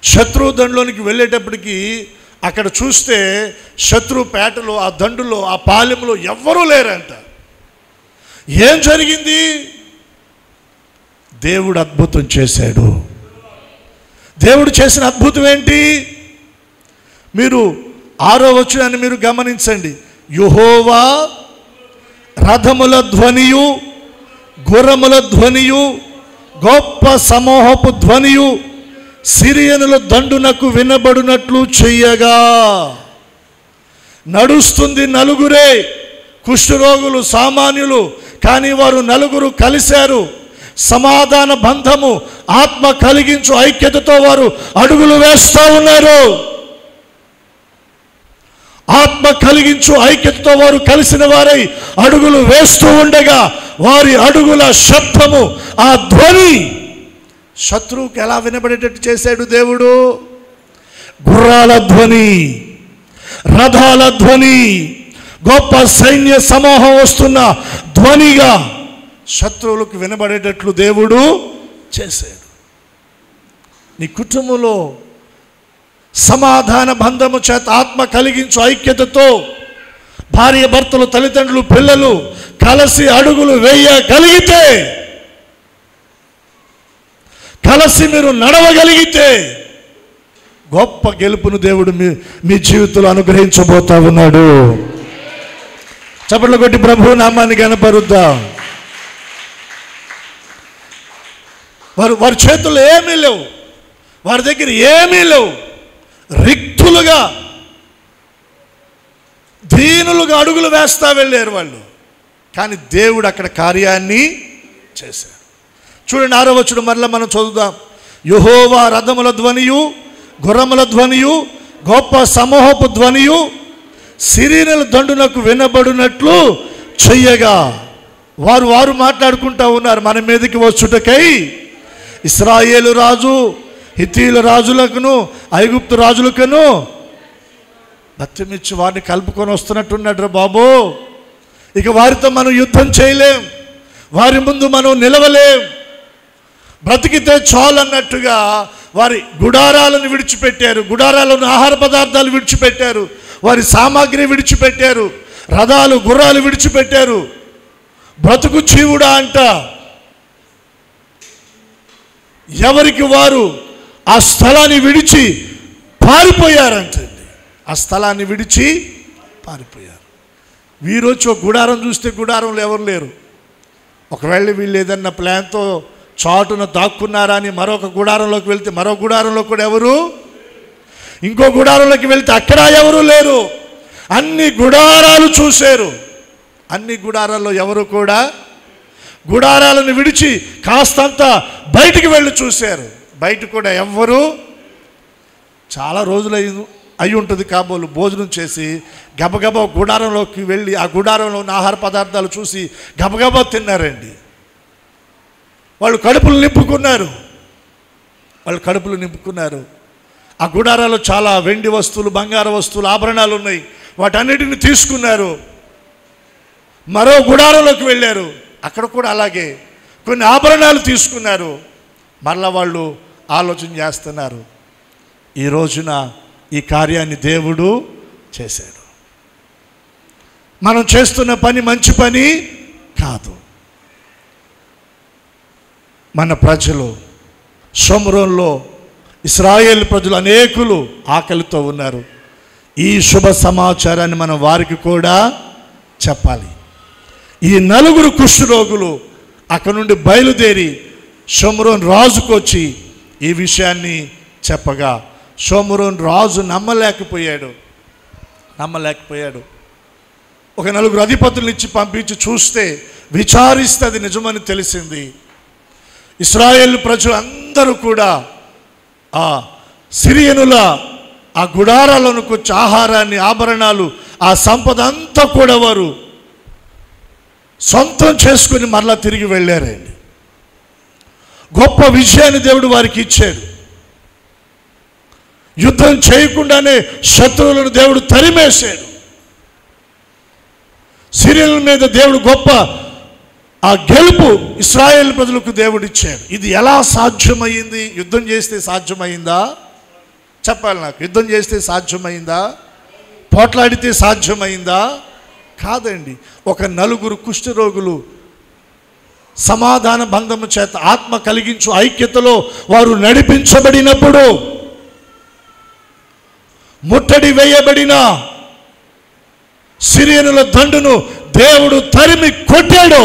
శత్రువు దండులోనికి వెళ్ళేటప్పటికి అక్కడ చూస్తే శత్రు పేటలో, ఆ దండులో, ఆ పాలెంలో ఎవ్వరూ లేరంట. ఏం జరిగింది? దేవుడు అద్భుతం చేశాడు. దేవుడు చేసిన అద్భుతం ఏంటి? మీరు 6వ వచనాన్ని మీరు గమనించండి. యెహోవా రథముల ధ్వనియు, గుర్రముల ధ్వనియు, గొప్ప సమూహపు ధ్వనియు సిరియనుల దండునకు వినబడినట్లు చెయ్యగా, నడుస్తుంది 4 కుష్ఠరోగులు, సామాన్యులు, కానీ వారు 4 కలిశారు. సమాధాన బంధము, ఆత్మ కలిగించు ఐక్యతతో వారు అడుగులు వేస్తూ ఉన్నారు. ఆత్మ కలిగించు ఐక్యతతో వారు కలిసిన వారై అడుగులు వేస్తూ ఉండగా వారి అడుగుల శబ్దము, ఆ ధ్వని శత్రువుకి ఎలా వినబడేటట్టు చేశాడు దేవుడు? గుర్రాల ధ్వని, రథాల ధ్వని, గొప్ప సైన్య సమూహం వస్తున్న ధ్వనిగా శత్రువులకు వినబడేటట్లు దేవుడు చేశాడు. నీ కుటుంబంలో సమాధాన బంధము చేత ఆత్మ కలిగించు ఐక్యతతో భార్య భర్తలు, తల్లిదండ్రులు, పిల్లలు కలిసి అడుగులు వేయగలిగితే, కలిసి మీరు నడవగలిగితే గొప్ప గెలుపును దేవుడు మీ జీవితంలో అనుగ్రహించబోతా ఉన్నాడు. చప్పట్లు కొట్టి ప్రభు నామాన్ని కనపరుద్దాం. వారి చేతుల్లో ఏమీ లేవు, వారి దగ్గర ఏమీ లేవు. రిక్తులుగా, దీనులుగా అడుగులు వేస్తా వెళ్ళారు వాళ్ళు. కానీ దేవుడు అక్కడ కార్యాన్ని చేశారు. చూడండి 6వ వచనం మరలా మనం చదువుదాం. యెహోవా రథముల ధ్వనియు, గుర్రముల ధ్వనియు, గొప్ప సమూహపు ధ్వనియు సిరియనుల దండునకు వినబడినట్లు చెయ్యగా, వారు మాట్లాడుకుంటా ఉన్నారు. మన మీదకి వచ్చుటకై ఇశ్రాయేలు రాజు హిత్తీయుల రాజులకును ఐగుప్తు రాజులకును బత్యమిచ్చి వారిని కలుపుకొని వస్తున్నట్టున్నాడు రా బాబు. ఇక వారితో మనం యుద్ధం చేయలేం, వారి ముందు మనం నిలవలేం, బ్రతికితే చాలన్నట్టుగా వారి గుడారాలను విడిచిపెట్టారు, గుడారాలను ఆహార పదార్థాలు విడిచిపెట్టారు, వారి సామాగ్రి విడిచిపెట్టారు, రథాలు గుర్రాలు విడిచిపెట్టారు. బ్రతుకు చీవుడా అంట. ఎవరికి వారు ఆ స్థలాన్ని విడిచి పారిపోయారంటండి. ఆ స్థలాన్ని విడిచి పారిపోయారు. వీరొచ్చి ఒక గుడారం చూస్తే గుడారంలో ఎవరు లేరు. ఒకవేళ వీళ్ళు ఏదన్నా ప్లాన్తో చాటున దాక్కున్నారా అని మరొక గుడారంలోకి వెళ్తే మరొక గుడారంలో కూడా ఎవరు ఇంకో గుడారంలోకి వెళ్తే అక్కడ ఎవరు లేరు. అన్ని గుడారాలు చూశారు. అన్ని గుడారాల్లో ఎవరు కూడా గుడారాలను విడిచి కాస్తంత బయటికి వెళ్ళి చూశారు. బయట కూడా ఎవ్వరు, చాలా రోజులు అయి ఉంటుంది కాబోలు భోజనం చేసి గబగబా గుడారంలోకి వెళ్ళి ఆ గుడారంలో ఉన్న ఆహార పదార్థాలు చూసి గబగబా తిన్నారండి. వాళ్ళు కడుపులు నింపుకున్నారు. ఆ గుడారాల్లో చాలా వెండి వస్తువులు, బంగారు వస్తువులు, ఆభరణాలు ఉన్నాయి. వాటన్నిటిని తీసుకున్నారు. మరో గుడారంలోకి వెళ్ళారు. అక్కడ కూడా అలాగే కొన్ని ఆభరణాలు తీసుకున్నారు. మరలా వాళ్ళు ఆలోచన చేస్తున్నారు, ఈ రోజున ఈ కార్యాన్ని దేవుడు చేశాడు. మనం చేస్తున్న పని మంచి పని కాదు. మన ప్రజలు షోమ్రోన్లో ఇశ్రాయేలు ప్రజలు అనేకులు ఆకలితో ఉన్నారు. ఈ శుభ సమాచారాన్ని మనం వారికి కూడా చెప్పాలి. ఈ 4 కుష్ఠరోగులు అక్కడ నుండి బయలుదేరి షోమ్రోన్ రాజుకు వచ్చి ఈ విషయాన్ని చెప్పగా షోమ్రోన్ రాజు నమ్మలేకపోయాడు. ఒక 4 అధిపతులను ఇచ్చి పంపించి చూస్తే విచారిస్తే అది నిజమని తెలిసింది. ఇశ్రాయేలు ప్రజలు అందరూ కూడా ఆ సిరియనుల ఆ గుడారాలకు వచ్చి ఆహారాన్ని, ఆభరణాలు, ఆ సంపద అంతా కూడా వారు సొంతం చేసుకుని మరలా తిరిగి వెళ్ళారండి. గొప్ప విజయాన్ని దేవుడు వారికి ఇచ్చాడు. యుద్ధం చేయకుండానే శత్రువులను దేవుడు తరిమేశాడు. సిరియనుల మీద దేవుడు గొప్ప ఆ గెలుపు ఇశ్రాయేలు ప్రజలకు దేవుడు ఇచ్చాడు. ఇది ఎలా సాధ్యమైంది? యుద్ధం చేస్తే సాధ్యమైందా? చెప్పాలి నాకు. యుద్ధం చేస్తే సాధ్యమైందా? పోట్లాడితే సాధ్యమైందా? కాదండి. ఒక 4 కుష్ఠరోగులు సమాధాన బంధము చేత ఆత్మ కలిగించు ఐక్యతలో వారు నడిపించబడినప్పుడు ముట్టడి వేయబడిన సిరియనుల దండును దేవుడు తరిమి కొట్టాడు.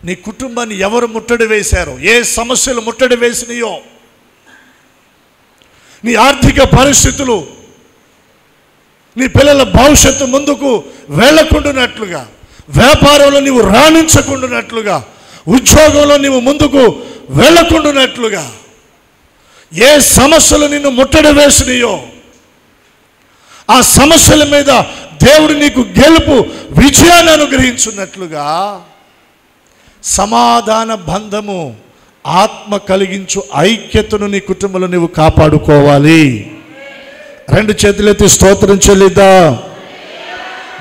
నీ కుటుంబాన్ని ఎవరు ముట్టడి వేశారో, ఏ సమస్యలు ముట్టడి వేసినాయో, నీ ఆర్థిక పరిస్థితులు, నీ పిల్లల భవిష్యత్తు ముందుకు వెళ్ళకుండానట్లుగా, వ్యాపారంలో నీవు రాణించకుండానట్లుగా, ఉద్యోగంలో నీవు ముందుకు వెళ్ళకుండానట్లుగా ఏ సమస్యలు నిన్ను ముట్టడి వేసినాయో ఆ సమస్యల మీద దేవుడు నీకు గెలుపు, విజయాన్ని అనుగ్రహించున్నట్లుగా సమాధాన బంధము, ఆత్మ కలిగించు ఐక్యతను నీ కుటుంబంలో నీవు కాపాడుకోవాలి. 2 చేతులెత్తి స్తోత్రం చెల్లిద్దాం.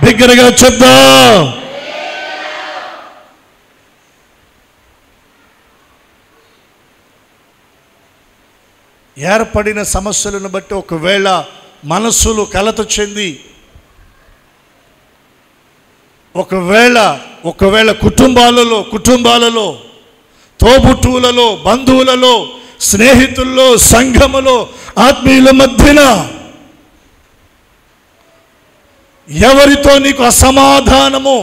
బిగ్గరగా చెప్దాం. ఏర్పడిన సమస్యలను బట్టి ఒకవేళ మనస్సులు కలత చెంది ఒకవేళ కుటుంబాలలో తోబుట్టువులలో, బంధువులలో, స్నేహితుల్లో, సంఘములో, ఆత్మీయుల మధ్యన ఎవరితో నీకు అసమాధానము,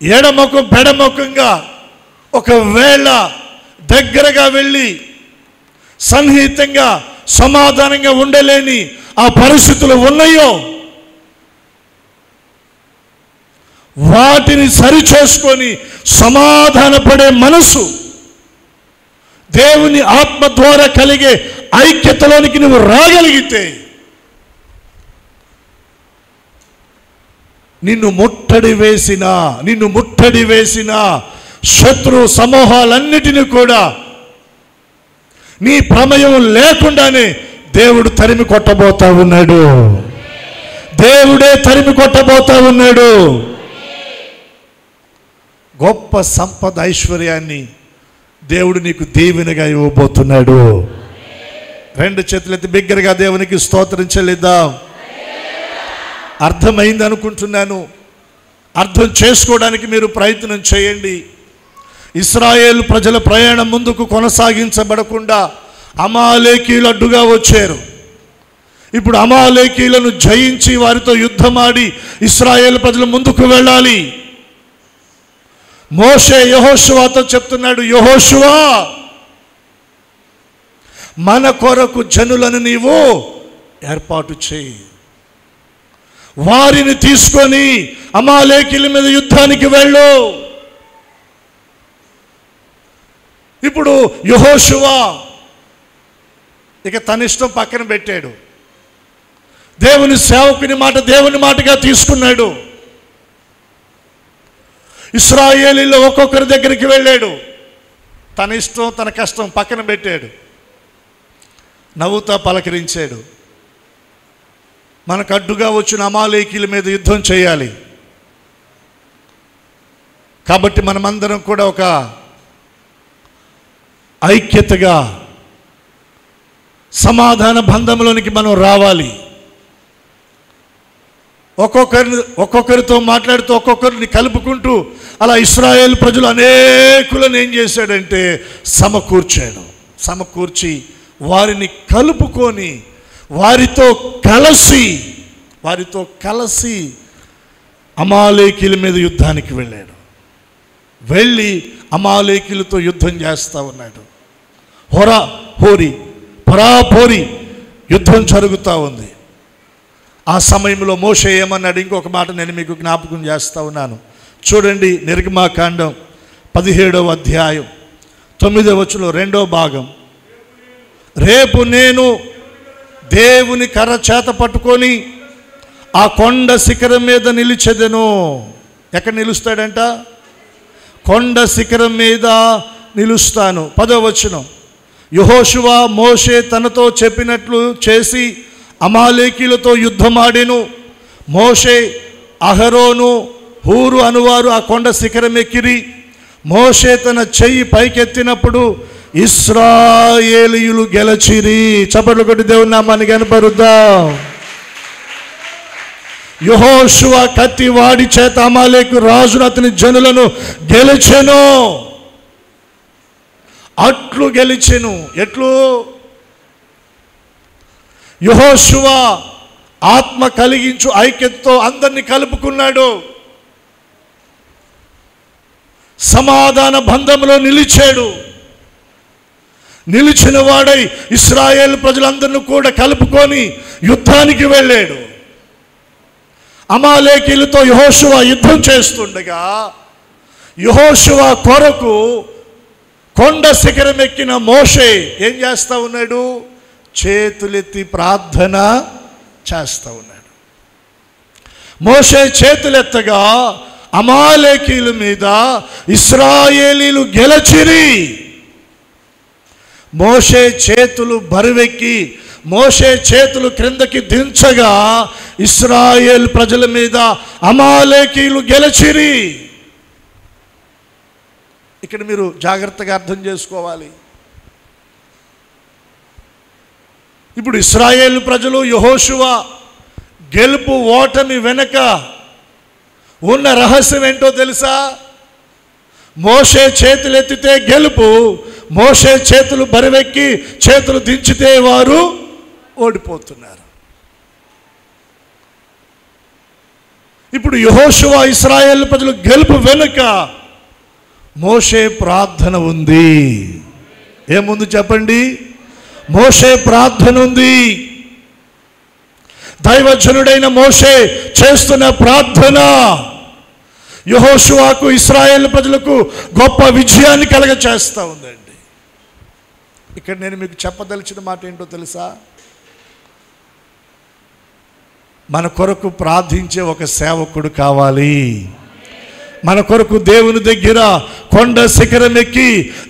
ఎడముఖం పెడముఖంగా ఒకవేళ దగ్గరగా వెళ్ళి సన్నిహితంగా సమాధానంగా ఉండలేని ఆ పరిస్థితులు ఉన్నాయో వాటిని సరిచేసుకొని సమాధానపడే మనసు, దేవుని ఆత్మ ద్వారా కలిగే ఐక్యతలోనికి నువ్వు రాగలిగితే నిన్ను ముట్టడి వేసిన శత్రు సమూహాలన్నిటినీ కూడా నీ ప్రమేయం లేకుండానే దేవుడు తరిమి కొట్టబోతా ఉన్నాడు. దేవుడే తరిమి కొట్టబోతా ఉన్నాడు. గొప్ప సంపద, ఐశ్వర్యాన్ని దేవుడు నీకు దీవెనగా ఇవ్వబోతున్నాడు. 2 చేతులెత్తి బిగ్గరగా దేవునికి స్తోత్రం చెల్లిద్దాం. అర్థమైంది అనుకుంటున్నాను. అర్థం చేసుకోవడానికి మీరు ప్రయత్నం చేయండి. ఇశ్రాయేలు ప్రజల ప్రయాణం ముందుకు కొనసాగించబడకుండా అమాలేకీయులు అడ్డుగా వచ్చారు. ఇప్పుడు అమాలేకీయులను జయించి వారితో యుద్ధమాడి ఇశ్రాయేలు ప్రజలు ముందుకు వెళ్ళాలి. మోషే యెహోషువతో చెప్తున్నాడు, యెహోషువా మన కొరకు జనులను నీవు ఏర్పాటు చేయి, వారిని తీసుకొని అమాలేకీల మీద యుద్ధానికి వెళ్ళు. ఇప్పుడు యెహోషువ ఇక తన ఇష్టం పక్కన పెట్టాడు. దేవుని సేవకుని మాట దేవుని మాటగా తీసుకున్నాడు. ఇశ్రాయేలీలో ఒక్కొక్కరి దగ్గరికి వెళ్ళాడు. తన ఇష్టం తన కష్టం పక్కన పెట్టాడు. నవ్వుతా పలకరించాడు. మనకు అడ్డుగా వచ్చిన అమాలేకీల మీద యుద్ధం చేయాలి కాబట్టి మనమందరం కూడా ఒక ఐక్యతగా సమాధాన బంధంలోనికి మనం రావాలి. ఒక్కొక్కరితో మాట్లాడుతూ ఒక్కొక్కరిని కలుపుకుంటూ అలా ఇశ్రాయేలు ప్రజలు అనేకులను ఏం చేశాడంటే సమకూర్చి వారిని కలుపుకొని వారితో కలిసి అమాలేకీల మీద యుద్ధానికి వెళ్ళాడు. వెళ్ళి అమాలేకీలతో యుద్ధం చేస్తూ ఉన్నాడు. పరాపోరి యుద్ధం జరుగుతూ ఉంది. ఆ సమయంలో మోషే ఏమన్నాడు? ఇంకొక మాట నేను మీకు జ్ఞాపకం చేస్తూ ఉన్నాను. చూడండి, నిర్గమాకాండం 17వ అధ్యాయం 9వ వచనం 2వ భాగం. రేపు నేను దేవుని కర్ర చేత పట్టుకొని ఆ కొండ శిఖరం మీద నిలిచెదను. ఎక్కడ నిలుస్తాడంట? కొండ శిఖరం మీద నిలుస్తాను. 10వ వచనం. యెహోషువ మోషే తనతో చెప్పినట్లు చేసి అమాలేకీలతో యుద్ధమాడెను. మోషే, అహరోను, హూరు అనువారు ఆ కొండ శిఖరం ఎక్కిరి. మోషే తన చెయ్యి పైకెత్తినప్పుడు ఇశ్రాయేలీయులు గెలచిరి. చప్పట్లు కొట్టి దేవుని నామాన్ని కనపరుద్దాం. యెహోషువ కత్తి వాడి చేత అమాలేకు రాజును అతని జనులను గెలిచెను. అట్లు గెలిచెను. ఎట్లు? యెహోషువ ఆత్మ కలిగించు ఐక్యతతో అందరినీ కలుపుకున్నాడు. సమాధాన బంధంలో నిలిచాడు. నిలిచిన వాడై ఇశ్రాయేలు ప్రజలందరినీ కూడా కలుపుకొని యుద్ధానికి వెళ్ళాడు. అమాలేకీలతో యెహోషువ యుద్ధం చేస్తుండగా యెహోషువ కొరకు కొండ శిఖరం ఎక్కిన మోషే ఏం చేస్తూ ఉన్నాడు? చేతులెత్తి ప్రార్థన చేస్తూ ఉన్నాడు. మోషే చేతులెత్తగా అమాలేకీల మీద ఇశ్రాయేలీలు గెలచిరి. మోషే చేతులు బరువెక్కి మోషే చేతులు క్రిందకి దించగా ఇశ్రాయేల్ ప్రజల మీద అమాలేకీలు గెలచిరి. ఇక్కడ మీరు జాగ్రత్తగా అర్థం చేసుకోవాలి. ఇప్పుడు ఇశ్రాయేలు ప్రజలు యెహోషువ గెలుపు ఓటమి వెనక ఉన్న రహస్యం ఏంటో తెలుసా? మోషే చేతులు ఎత్తితే గెలుపు, మోషే చేతులు బరువెక్కి చేతులు దించితే వారు ఓడిపోతున్నారు. ఇప్పుడు యెహోషువ ఇశ్రాయేలు ప్రజలు గెలుపు వెనుక మోషే ప్రార్థన ఉంది. ఏముంది చెప్పండి? మోషే ప్రార్థన ఉంది. దైవజనుడైన మోషే చేస్తున్న ప్రార్థన యెహోషువకు ఇశ్రాయేలు ప్రజలకు గొప్ప విజయాన్ని కలగచేస్తూ ఉందండి. ఇక్కడ నేను మీకు చెప్పదలిచిన మాట ఏంటో తెలుసా? మన కొరకు ప్రార్థించే ఒక సేవకుడు కావాలి. మన కొరకు దేవుని దగ్గర కొండ శిఖరం ఎక్కి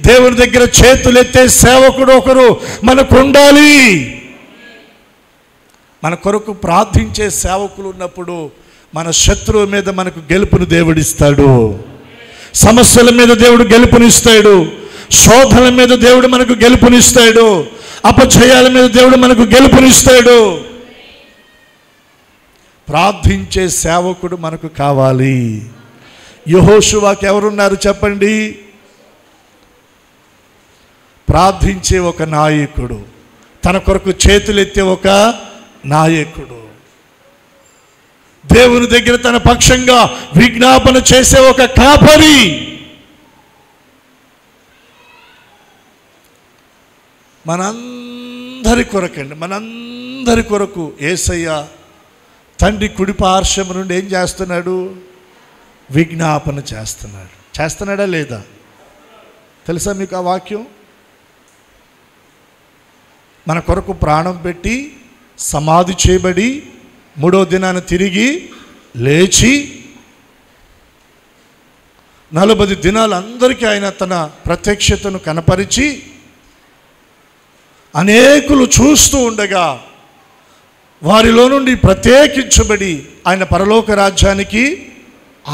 దేవుని దగ్గర చేతులెత్తే సేవకుడు ఒకరు మనకు ఉండాలి. మన కొరకు ప్రార్థించే సేవకులు ఉన్నప్పుడు మన శత్రువు మీద మనకు గెలుపును దేవుడిస్తాడు. సమస్యల మీద దేవుడు గెలుపునిస్తాడు. శోధనల మీద దేవుడు మనకు గెలుపునిస్తాడు. అపజయాల మీద దేవుడు మనకు గెలుపునిస్తాడు. ప్రార్థించే సేవకుడు మనకు కావాలి. యెహోషువకి ఎవరున్నారు చెప్పండి? ప్రార్థించే ఒక నాయకుడు, తన కొరకు చేతులెత్తే ఒక నాయకుడు, దేవుని దగ్గర తన పక్షంగా విజ్ఞాపన చేసే ఒక కాపరి. మనందరం మనందరి కొరకండి, మనందరి కొరకు యేసయ్య తండ్రి కుడి పార్శ్వం నుండి ఏం చేస్తున్నాడు? విజ్ఞాపన చేస్తున్నాడు. చేస్తున్నాడా లేదా? తెలుసా మీకు ఆ వాక్యం? మన కొరకు ప్రాణం పెట్టి సమాధి చేయబడి 3వ దినాన తిరిగి లేచి 40 దినాలు అందరికీ ఆయన తన ప్రత్యక్షతను కనపరిచి అనేకులు చూస్తూ ఉండగా వారిలో నుండి ప్రత్యేకించబడి ఆయన పరలోక రాజ్యానికి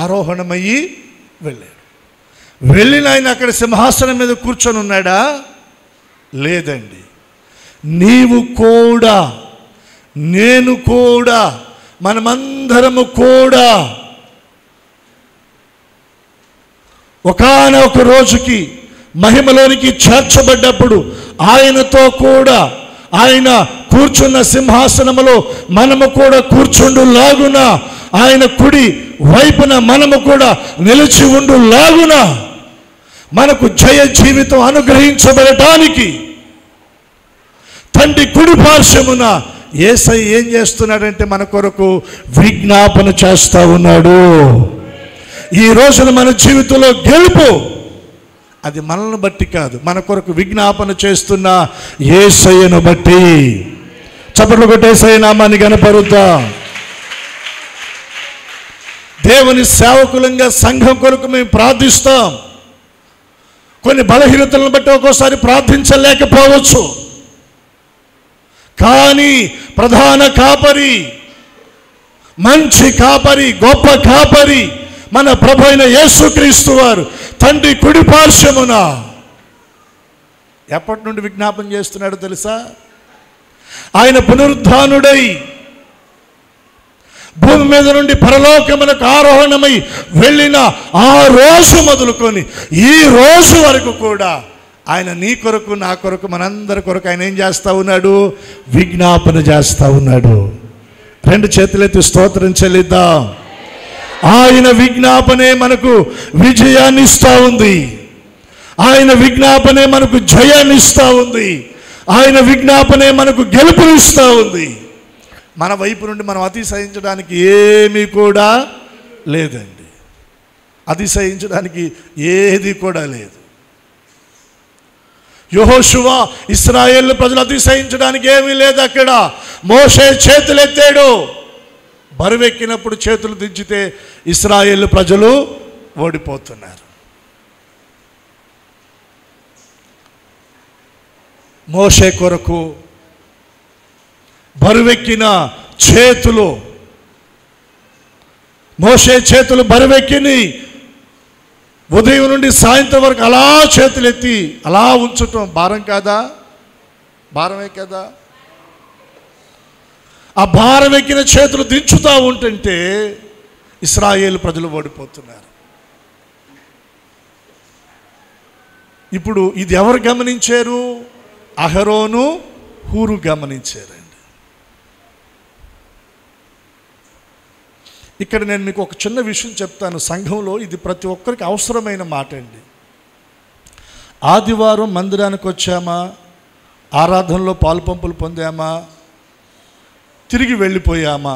ఆరోహణమయ్యి వెళ్ళాడు. వెళ్ళిన ఆయన అక్కడ సింహాసనం మీద కూర్చొని ఉన్నాడా? లేదండి. నీవు కూడా, నేను కూడా, మనమందరము కూడా ఒకానొక రోజుకి మహిమలోనికి చేర్చబడ్డప్పుడు ఆయనతో కూడా ఆయన కూర్చున్న సింహాసనములో మనము కూడా కూర్చుండులాగున, ఆయన కుడి వైపున మనము కూడా నిలిచి ఉండులాగున మనకు జయ జీవితం అనుగ్రహించబడటానికి తండ్రి కుడి పార్శ్వమున యేసయ్య ఏం చేస్తున్నాడంటే మన కొరకు విజ్ఞాపన చేస్తా ఉన్నాడు. ఈ రోజున మన జీవితంలో గెలుపు అది మనల్ని బట్టి కాదు, మన కొరకు విజ్ఞాపన చేస్తున్న యేసయ్యను బట్టి. చప్పట్లు కొట్టి యేసయ్య నామాన్ని గణపరుద్దాం. దేవుని సేవకులంగా సంఘం కొరకు మేము ప్రార్థిస్తాం. కొన్ని బలహీనతలను బట్టి ఒక్కోసారి ప్రార్థించలేకపోవచ్చు, కానీ ప్రధాన కాపరి, మంచి కాపరి, గొప్ప కాపరి మన ప్రభు అయిన యేసుక్రీస్తు వారు తండ్రి కుడి పార్శ్వమున ఎప్పటి నుండి విజ్ఞాపన చేస్తున్నాడో తెలుసా? ఆయన పునరుద్ధానుడై భూమి మీద నుండి పరలోకమునకు ఆరోహణమై వెళ్ళిన ఆ రోజు మొదలుకొని ఈ రోజు వరకు కూడా ఆయన నీ కొరకు, నా కొరకు, మనందరి కొరకు ఆయన ఏం చేస్తూ ఉన్నాడు? విజ్ఞాపన చేస్తూ ఉన్నాడు. 2 చేతులెత్తి స్తోత్రం చెల్లిద్దాం. ఆయన విజ్ఞాపనే మనకు విజయాన్ని ఇస్తూ ఉంది. ఆయన విజ్ఞాపనే మనకు జయాన్ని ఇస్తూ ఉంది. ఆయన విజ్ఞాపనే మనకు గెలుపునిస్తూ ఉంది. మన వైపు నుండి మనం అతిశయించడానికి ఏమీ కూడా లేదండి. అతిశయించడానికి ఏది కూడా లేదు. యెహోషువ ఇశ్రాయేలు ప్రజలు అతిశయించడానికి ఏమీ లేదు. అక్కడ మోషే చేతులెత్తాడు. బరువెక్కినప్పుడు చేతులు దించితే ఇశ్రాయేలు ప్రజలు ఓడిపోతున్నారు. మోషే కొరకు బరువెక్కిన చేతులు, మోషే చేతులు బరువెక్కిని ఉదయం నుండి సాయంత్రం వరకు అలా చేతులెత్తి అలా ఉంచటం భారం కాదా? భారమే కదా. ఆ భారం ఎక్కిన చేతులు దించుతూ ఉంటుంటే ఇశ్రాయేలు ప్రజలు ఓడిపోతున్నారు. ఇప్పుడు ఇది ఎవరు గమనించారు? అహరోను, హూరు గమనించారండి. ఇక్కడ నేను మీకు ఒక చిన్న విషయం చెప్తాను. సంఘంలో ఇది ప్రతి ఒక్కరికి అవసరమైన మాట అండి. ఆదివారం మందిరానికి వచ్చామా, ఆరాధనలో పాలుపంపులు పొందామా, తిరిగి వెళ్ళిపోయామా,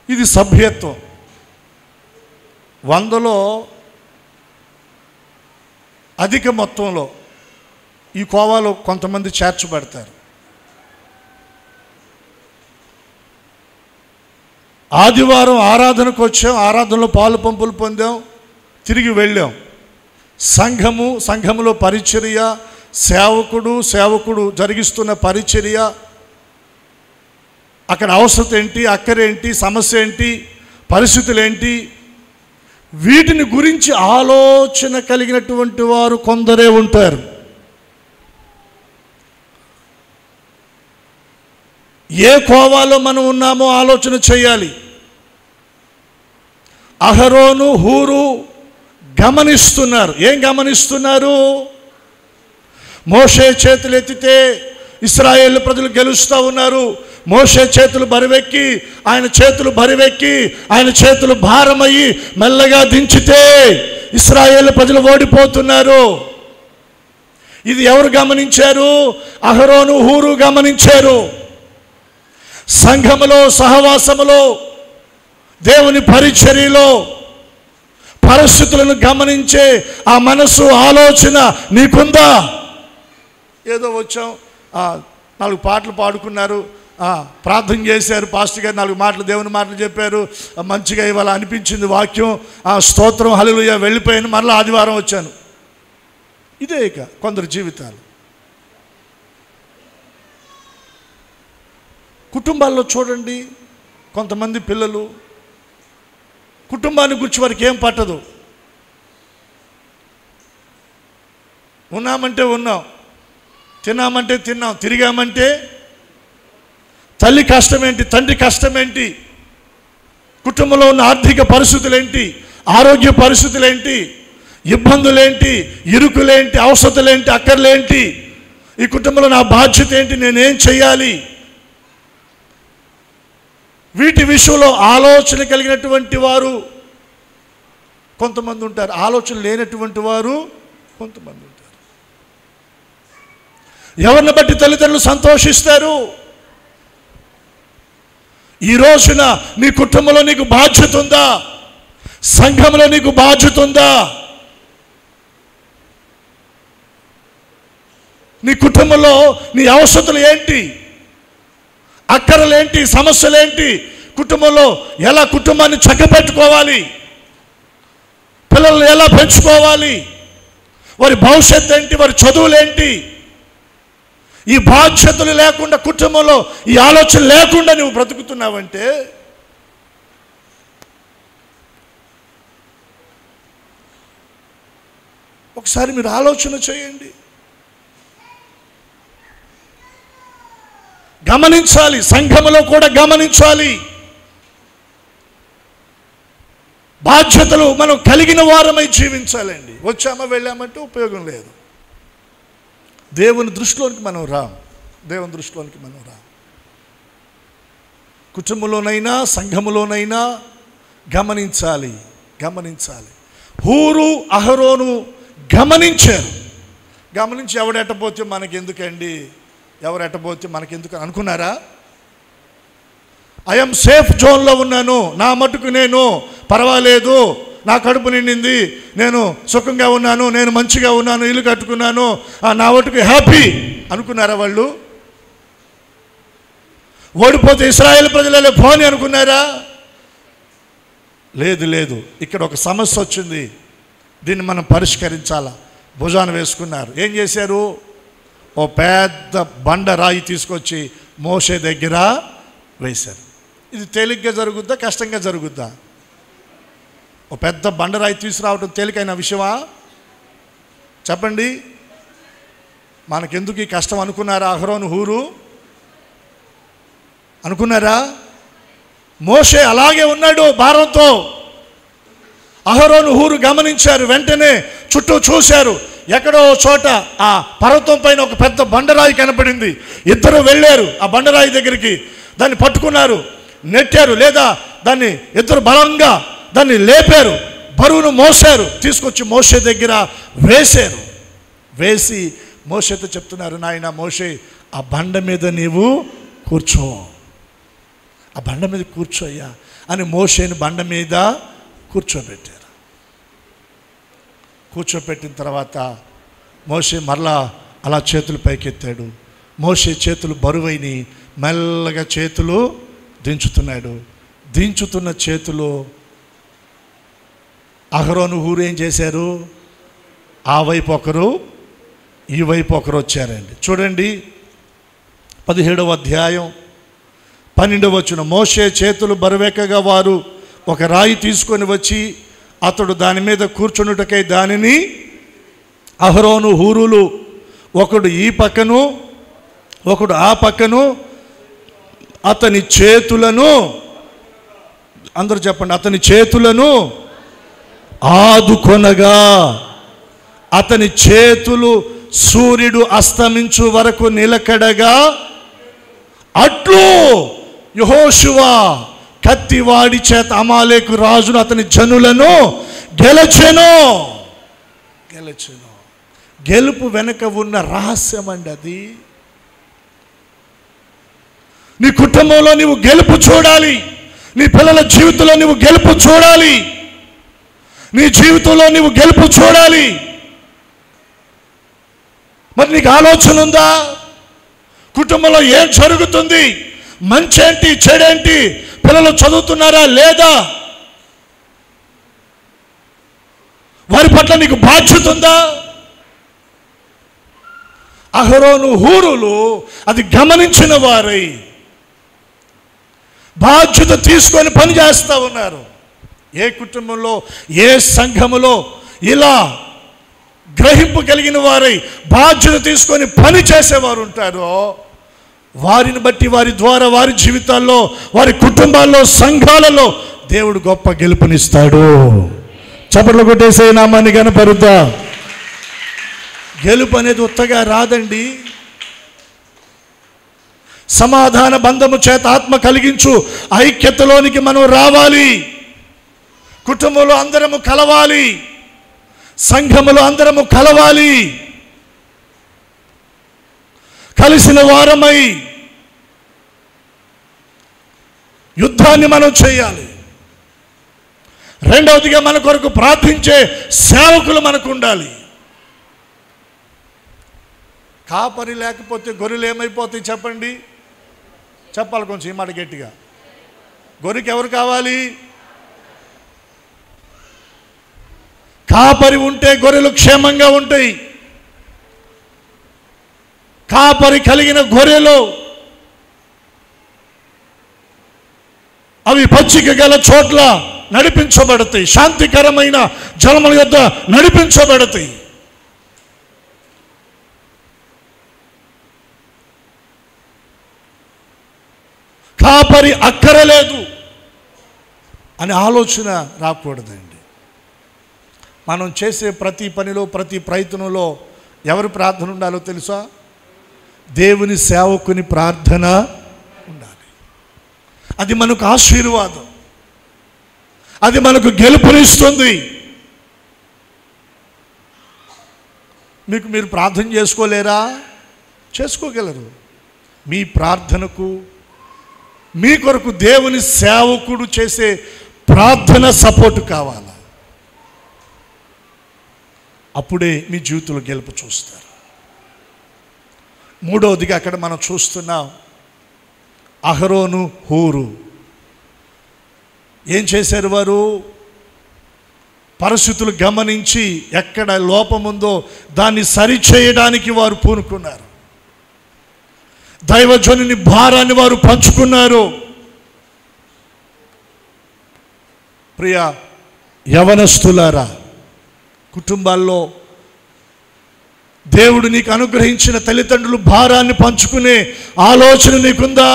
ఇది సభ్యత్వం. 100లో అధిక మొత్తంలో ఈ కోవాలో కొంతమంది చేర్చబడతారు. ఆదివారం ఆరాధనకు వచ్చాం, ఆరాధనలో పాలు పంపులు పొందాం, తిరిగి వెళ్ళాం. సంఘములో పరిచర్య, సేవకుడు జరిగిస్తున్న పరిచర్య, అక్కడ అవసరం ఏంటి, అక్కరేంటి, సమస్య ఏంటి, పరిస్థితులు ఏంటి, వీటిని గురించి ఆలోచన కలిగినటువంటి వారు కొందరే ఉంటారు. ఏ కోవాలో మనం ఉన్నామో ఆలోచన చేయాలి. అహరోను, హూరు గమనిస్తున్నారు. ఏం గమనిస్తున్నారు? మోషే చేతులు ఎత్తితే ఇశ్రాయేలు ప్రజలు గెలుస్తూ ఉన్నారు. మోషే చేతులు బరువెక్కి, ఆయన చేతులు భారమయ్యి మెల్లగా దించితే ఇశ్రాయేలు ప్రజలు ఓడిపోతున్నారు. ఇది ఎవరు గమనించారు? అహరోను హూరు గమనించారు. సంఘములో, సహవాసములో, దేవుని పరిచర్యలో పరిస్థితులను గమనించే ఆ మనసు, ఆలోచన నీకుందా? ఏదో వచ్చాం, 4 పాటలు పాడుకున్నారు, ప్రార్థన చేశారు, పాస్టర్ గారు 4 మాటలు దేవుని మాటలు చెప్పారు, మంచిగా ఇవాళ అనిపించింది వాక్యం, స్తోత్రం, హల్లెలూయా, వెళ్ళిపోయాను, మరలా ఆదివారం వచ్చాను. ఇదే ఇక కొందరు జీవితాలు. కుటుంబాల్లో చూడండి, కొంతమంది పిల్లలు కుటుంబాన్ని గురించి వారికి ఏం పట్టదు. ఉన్నామంటే ఉన్నాం, తిన్నామంటే తిన్నాం, తిరిగామంటే తల్లి కష్టమేంటి, తండ్రి కష్టమేంటి, కుటుంబంలో ఉన్న ఆర్థిక పరిస్థితులేంటి, ఆరోగ్య పరిస్థితులేంటి, ఇబ్బందులేంటి, ఇరుకులేంటి, అవసరతలేంటి, అక్కర్లేంటి, ఈ కుటుంబంలో నా బాధ్యత ఏంటి, నేనేం చేయాలి, వీటి విషయంలో ఆలోచన కలిగినటువంటి వారు కొంతమంది ఉంటారు, ఆలోచన లేనటువంటి వారు కొంతమంది ఉంటారు. ఎవరిని బట్టి తల్లిదండ్రులు సంతోషిస్తారు? ఈ రోజున నీ కుటుంబంలో నీకు బాధ్యత ఉందా? సంఘంలో నీకు బాధ్యత ఉందా? నీ కుటుంబంలో నీ అవసరతలు ఏంటి, అక్కరలేంటి, సమస్యలేంటి, కుటుంబంలో ఎలా కుటుంబాన్ని చక్కబెట్టుకోవాలి, పిల్లల్ని ఎలా పెంచుకోవాలి, వారి భవిష్యత్తు ఏంటి, వారి చదువులేంటి, ఈ బాధ్యతలు లేకుండా, కుటుంబంలో ఈ ఆలోచన లేకుండా నువ్వు బ్రతుకుతున్నావంటే ఒకసారి మీరు ఆలోచన చేయండి. గమనించాలి, సంఘములో కూడా గమనించాలి. బాధ్యతలు మనం కలిగిన వారమై జీవించాలండి. వచ్చామా వెళ్ళామంటే ఉపయోగం లేదు. దేవుని దృష్టిలోనికి మనం రాం, దేవుని దృష్టిలోనికి మనం రాం. కుటుంబంలోనైనా సంఘములోనైనా గమనించాలి, గమనించాలి. హూరు అహరోను గమనించారు. గమనించి ఎవడెట్టపోతే మనకెందుకండి, ఎవరెట్టబోతే మనకెందుకు అనుకున్నారా? ఐఎమ్ సేఫ్ జోన్లో ఉన్నాను, నా మటుకు నేను పర్వాలేదు, నా కడుపు నిండింది, నేను సుఖంగా ఉన్నాను, నేను మంచిగా ఉన్నాను, ఇల్లు కట్టుకున్నాను, నా మటుకు హ్యాపీ అనుకున్నారా వాళ్ళు? ఓడిపోతే ఇశ్రాయేలు ప్రజలలో పోని అనుకున్నారా? లేదు లేదు. ఇక్కడ ఒక సమస్య వచ్చింది, దీన్ని మనం పరిష్కరించాలా. భుజాన వేసుకున్నారు. ఏం చేశారు? ఓ పెద్ద బండ రాయి తీసుకొచ్చి మోషే దగ్గర వేశారు. ఇది తేలిగ్గా జరుగుద్దా, కష్టంగా జరుగుద్దా? ఓ పెద్ద బండరాయి తీసుకురావడం తేలికైన విషయమా? చెప్పండి. మనకెందుకు ఈ కష్టం అనుకున్నారా? అహరోను హూరు అనుకున్నారా? మోషే అలాగే ఉన్నాడు భారంతో. అహరోను హూరు గమనించారు, వెంటనే చుట్టూ చూశారు. ఎక్కడో చోట ఆ పర్వతం పైన ఒక పెద్ద బండరాయి కనపడింది. ఇద్దరు వెళ్ళారు ఆ బండరాయి దగ్గరికి, దాన్ని పట్టుకున్నారు, నెట్టారు, లేదా దాన్ని ఇద్దరు బలంగా దాన్ని లేపారు, బరువును మోసారు, తీసుకొచ్చి మోషే దగ్గర వేశారు. వేసి మోషేతో చెప్తున్నారు, నాయన మోషే, ఆ బండ మీద నీవు కూర్చో, ఆ బండ మీద కూర్చోయ్యా అని మోషేని బండ మీద కూర్చోబెట్టారు. కూర్చోపెట్టిన తర్వాత మోషే మరలా అలా చేతులు పైకెత్తాడు. మోషే చేతులు బరువైని మెల్లగా చేతులు దించుతున్నాడు. దించుతున్న చేతులు అహరోను హూరు ఏం చేశారు? ఆ వైపు ఒకరు, ఈ వైపు ఒకరు వచ్చారండి. చూడండి 17వ అధ్యాయం 12వ వచనం. మోషే చేతులు బరువెక్కగా వారు ఒక రాయి తీసుకొని వచ్చి అతడు దాని మీద కూర్చున్నటకై దానిని అహరోను హూరులు ఒకడు ఈ పక్కను ఒకడు ఆ పక్కను అతని చేతులను, అందరూ చెప్పండి, అతని చేతులను ఆదుకొనగా అతని చేతులు సూర్యుడు అస్తమించు వరకు నిలకడగా అట్లు యెహోషువ కత్తివాడి చేత అమాలేకు రాజును అతని జనులను గెలచెను. గెలుపు వెనుక ఉన్న రహస్యం అండి అది. నీ కుటుంబంలో నువ్వు గెలుపు చూడాలి, నీ పిల్లల జీవితంలో నువ్వు గెలుపు చూడాలి, నీ జీవితంలో నువ్వు గెలుపు చూడాలి. మరి నీకు ఆలోచన ఉందా? కుటుంబంలో ఏం జరుగుతుంది, మంచి ఏంటి చెడేంటి, పిల్లలు చదువుతున్నారా లేదా, వారి పట్ల నీకు బాధ్యత ఉందా? అహరోను హూరులు అది గమనించిన వారై బాధ్యత తీసుకొని పనిచేస్తూ ఉన్నారు. ఏ కుటుంబంలో ఏ సంఘములో ఇలా గ్రహింపు కలిగిన వారై బాధ్యత తీసుకొని పని చేసేవారు ఉంటారో వారిని బట్టి, వారి ద్వారా, వారి జీవితాల్లో, వారి కుటుంబాల్లో, సంఘాలలో దేవుడు గొప్ప గెలుపునిస్తాడు. చప్పట్లు కొట్టేసే నామాన్ని కనపరుద్దా. గెలుపు అనేది ఉత్తగా రాదండి. సమాధాన బంధము చేత ఆత్మ కలిగించు ఐక్యతలోనికి మనం రావాలి. కుటుంబంలో అందరము కలవాలి, సంఘములో అందరము కలవాలి, కలిసిన వారమై యుద్ధాన్ని మనం చేయాలి. రెండవదిగా మన కొరకు ప్రార్థించే సేవకులు మనకు ఉండాలి. కాపరి లేకపోతే గొర్రెలు ఏమైపోతాయి చెప్పండి? చెప్పాలి కొంచెం ఈ మాట గట్టిగా. గొర్రెకి ఎవరు కావాలి? కాపరి ఉంటే గొర్రెలు క్షేమంగా ఉంటాయి. కాపరి కలిగిన గొర్రెలు అవి పచ్చిక గల చోట్ల నడిపించబడతాయి, శాంతికరమైన జలముల యొద్ద నడిపించబడతాయి. కాపరి అక్కరలేదు అనే ఆలోచన రాకూడదండి. మనం చేసే ప్రతి పనిలో, ప్రతి ప్రయత్నంలో ఎవరి ప్రార్థన ఉండాలో తెలుసా? దేవుని సేవకుని ప్రార్థన ఉండాలి. అది మనకు ఆశీర్వాదం, అది మనకు గెలుపునిస్తుంది. మీరు ప్రార్థన చేసుకోలేరా? చేసుకోగలరు. మీ ప్రార్థనకు, మీ కొరకు దేవుని సేవకుడు చేసే ప్రార్థన సపోర్ట్ కావాలి. అప్పుడే మీ జీవితంలో గెలుపు చూస్తారు. మూడవదిగా అక్కడ మనం చూస్తున్నాం, అహరోను హూరు ఏం చేశారు? వారు పరిస్థితులు గమనించి ఎక్కడ లోపముందో దాన్ని సరిచేయడానికి వారు పూనుకున్నారు. దైవజనుని భారాన్ని వారు పంచుకున్నారు. ప్రియ యవనస్తులారా, కుటుంబాల్లో దేవుడు నీకు అనుగ్రహించిన తల్లిదండ్రులు భారాన్ని పంచుకునే ఆలోచన నీకుందా?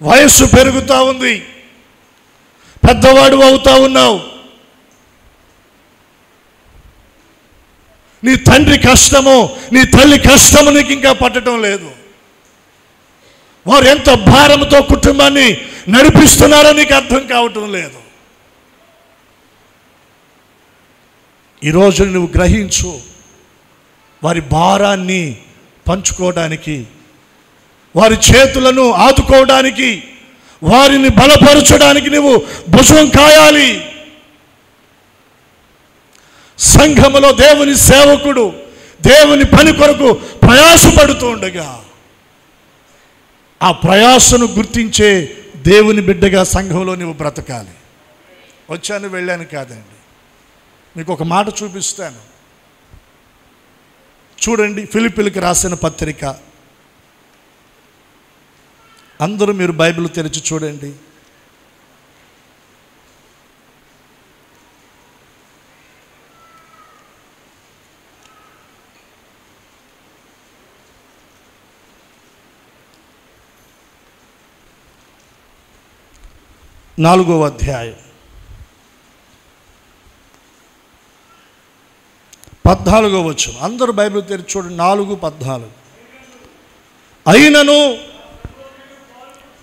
వయస్సు పెరుగుతూ ఉంది, పెద్దవాడు అవుతా ఉన్నావు. నీ తండ్రి కష్టమో, నీ తల్లి కష్టము నీకు ఇంకా పట్టడం లేదు. వారు ఎంత భారంతో కుటుంబాన్ని నడిపిస్తున్నారో నీకు అర్థం కావటం లేదు. ఈరోజు నువ్వు గ్రహించు, వారి భారాన్ని పంచుకోవడానికి, వారి చేతులను ఆదుకోవడానికి, వారిని బలపరచడానికి నువ్వు భుజం కాయాలి. సంఘములో దేవుని సేవకుడు దేవుని పని కొరకు ప్రయాసపడుతూ ఉండగా ఆ ప్రయాసను గుర్తించే దేవుని బిడ్డగా సంఘంలో నువ్వు బ్రతకాలి. వచ్చాను వెళ్ళాను కాదండి. మీకు ఒక మాట చూపిస్తాను, చూడండి. ఫిలిప్పీలకు రాసిన పత్రిక, అందరూ మీరు బైబిల్ తెరిచి చూడండి. నాలుగవ అధ్యాయం 14వ వచనం. అందరూ బైబిల్ తెరిచి చూడండి. 4:14. అయినను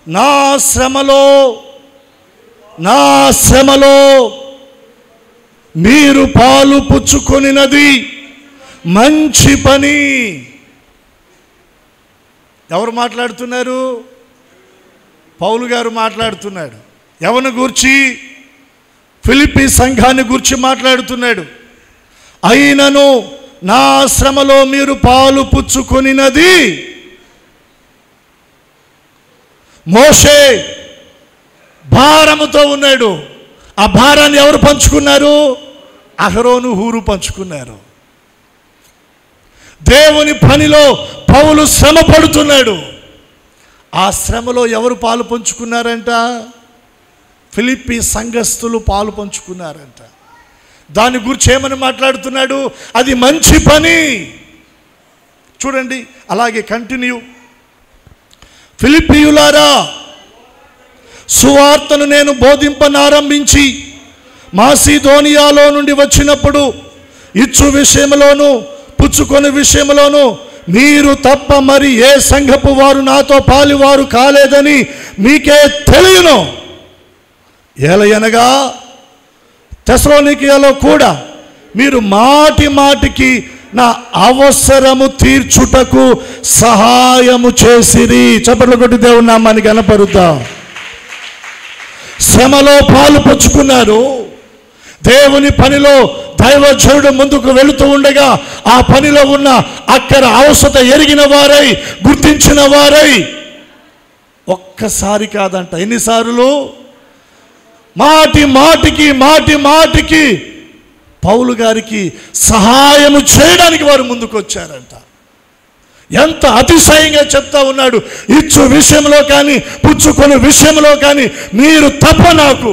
నా శ్రమలో మీరు పాలు పుచ్చుకొనినది మంచి పని. ఎవరు మాట్లాడుతున్నారు? పౌలు గారు మాట్లాడుతున్నాడు. ఎవరిని గూర్చి? ఫిలిప్పీ సంఘాన్ని గూర్చి మాట్లాడుతున్నాడు. అయినను నా శ్రమలో మీరు పాలు పుచ్చుకొనినది. మోషే భారముతో ఉన్నాడు. ఆ భారాన్ని ఎవరు పంచుకున్నారు? అహరోను హూరు పంచుకున్నారు. దేవుని పనిలో పౌలు శ్రమ పడుతున్నాడు. ఆ శ్రమలో ఎవరు పాలు పంచుకున్నారంట? ఫిలిప్పీ సంఘస్థులు పాలు పంచుకున్నారంట. దాని గురించి ఏమని మాట్లాడుతున్నాడు? అది మంచి పని. చూడండి, అలాగే కంటిన్యూ. ఫిలిప్పీయులారా, సువార్తను నేను బోధింపనారంభించి మాసిదోనియాలో నుండి వచ్చినప్పుడు ఇచ్చు విషయంలోను పుచ్చుకొని విషయంలోను మీరు తప్ప మరి ఏ సంఘపు వారు నాతో పాలివారు కాలేదని మీకే తెలియను. ఏలయనగా తెస్సలోనికయలో కూడా మీరు మాటి మాటికి నా అవసరము తీర్చుటకు సహాయము చేసిరి. చప్పట్లు కొట్టి దేవుని నామాన్ని కనపరుద్దాం. శ్రమలో పాలు పంచుకున్నారు. దేవుని పనిలో దైవజనుడు ముందుకు వెళుతూ ఉండగా ఆ పనిలో ఉన్న అక్కడ అవసరత ఎరిగిన వారై, గుర్తించిన వారై, ఒక్కసారి కాదంట, ఎన్నిసార్లు? మాటి మాటికి పౌలు గారికి సహాయము చేయడానికి వారు ముందుకు వచ్చారంట. ఎంత అతిశయంగా చెప్తా ఉన్నాడు. ఇచ్చు విషయంలో కానీ పుచ్చుకొని విషయంలో కానీ మీరు తప్ప నాకు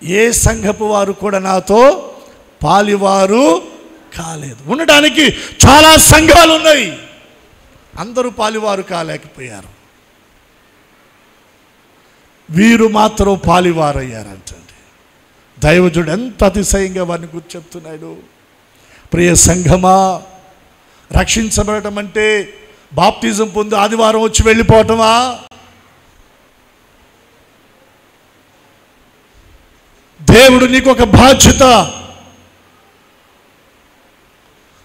ఏ సంఘపు వారు కూడా నాతో పాలివారు కాలేదు. ఉండడానికి చాలా సంఘాలు ఉన్నాయి, అందరూ పాలివారు కాలేకపోయారు. వీరు మాత్రం పాలివారయ్యారంటండి. దైవజుడు ఎంత అతిశయంగా వారిని గుర్తు చెప్తున్నాడు. ప్రియ సంఘమా, రక్షించబడటం అంటే బాప్తిజం పొంది ఆదివారం వచ్చి వెళ్ళిపోవటమా? దేవుడు నీకు ఒక బాధ్యత,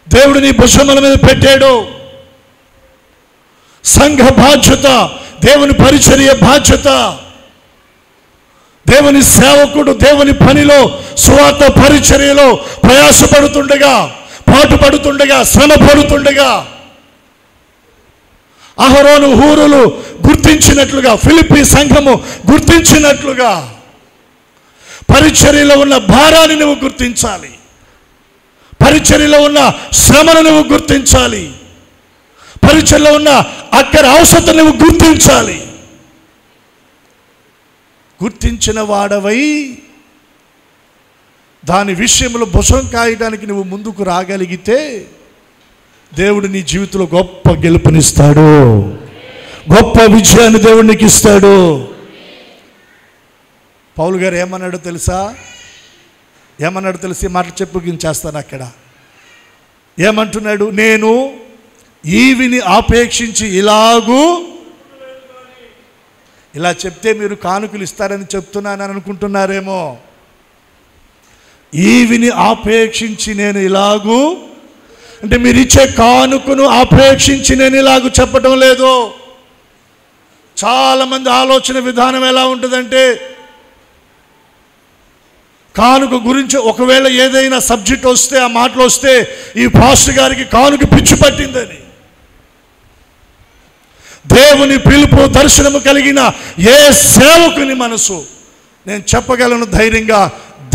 దేవుడు నీ భుజముల మీద పెట్టాడు. సంఘ బాధ్యత, దేవుని పరిచర్య బాధ్యత. దేవుని సేవకుడు దేవుని పనిలో సువార్త పరిచర్యలో ప్రయాసపడుతుండగా, పాటుపడుతుండగా, శ్రమ పడుతుండగా అహరోను హూరులు గుర్తించినట్లుగా, ఫిలిప్పీ సంఘము గుర్తించినట్లుగా పరిచర్యలో ఉన్న భారాన్ని నువ్వు గుర్తించాలి. పరిచర్యలో ఉన్న శ్రమను నువ్వు గుర్తించాలి. పరిచర్యలో ఉన్న అక్కడ అవసరత నువ్వు గుర్తించాలి. గుర్తించిన వాడవై దాని విషయంలో భుజం కాయడానికి నువ్వు ముందుకు రాగలిగితే దేవుడు నీ జీవితంలో గొప్ప గెలుపునిస్తాడు, గొప్ప విజయాన్ని దేవుడు నీకు ఇస్తాడు. పౌలు గారు ఏమన్నాడో తెలుసా? ఏమన్నాడో తెలిసి మాటలు చెప్పుకించేస్తాను. అక్కడ ఏమంటున్నాడు? నేను ఈవిని ఆపేక్షించి ఇలాగూ, ఇలా చెప్తే మీరు కానుకలు ఇస్తారని చెప్తున్నానని అనుకుంటున్నారేమో. ఈవిని ఆపేక్షించి నేను ఇలాగూ అంటే మీరు ఇచ్చే కానుకను ఆపేక్షించి నేను ఇలాగూ చెప్పడం లేదు. చాలామంది ఆలోచన విధానం ఎలా ఉంటుందంటే, కానుక గురించి ఒకవేళ ఏదైనా సబ్జెక్ట్ వస్తే, ఆ మాటలు వస్తే ఈ పాస్టర్ గారికి కానుక పిచ్చి పట్టిందని. దేవుని పిలుపు దర్శనము కలిగిన ఏ సేవకుని మనసు, నేను చెప్పగలను ధైర్యంగా,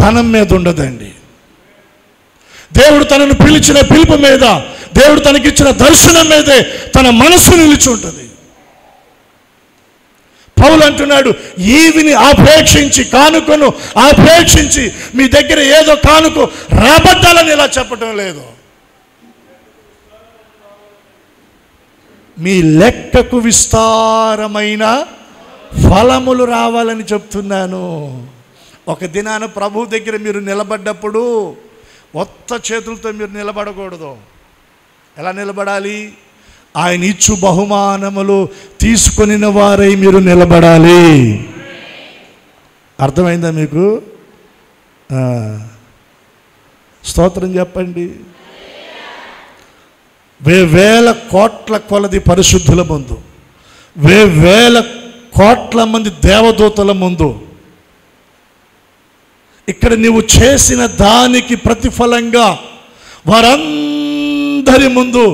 ధనం మీద ఉండదండి. దేవుడు తనను పిలిచిన పిలుపు మీద, దేవుడు తనకిచ్చిన దర్శనం మీదే తన మనసు నిలిచి ఉంటుంది. పౌలు అంటున్నాడు, ఈవిని ఆపేక్షించి, కానుకను ఆపేక్షించి మీ దగ్గర ఏదో కానుక రాబట్టాలని ఇలా చెప్పటం లేదు. మీ లెక్కకు విస్తారమైన ఫలములు రావాలని చెప్తున్నాను. ఒక దినాన ప్రభు దగ్గర మీరు నిలబడ్డప్పుడు ఒత్త చేతులతో మీరు నిలబడకూడదు. ఎలా నిలబడాలి? ఆయన ఇచ్చు బహుమానములు తీసుకొనిన వారై మీరు నిలబడాలి. అర్థమైందా మీకు? స్తోత్రం చెప్పండి. వేల కోట్ల కొలది పరిశుద్ధుల ముందు, వేల కోట్ల మంది దేవదూతల ముందు, ఇక్కడ నీవు చేసిన దానికి ప్రతిఫలంగా వారందరి ముందు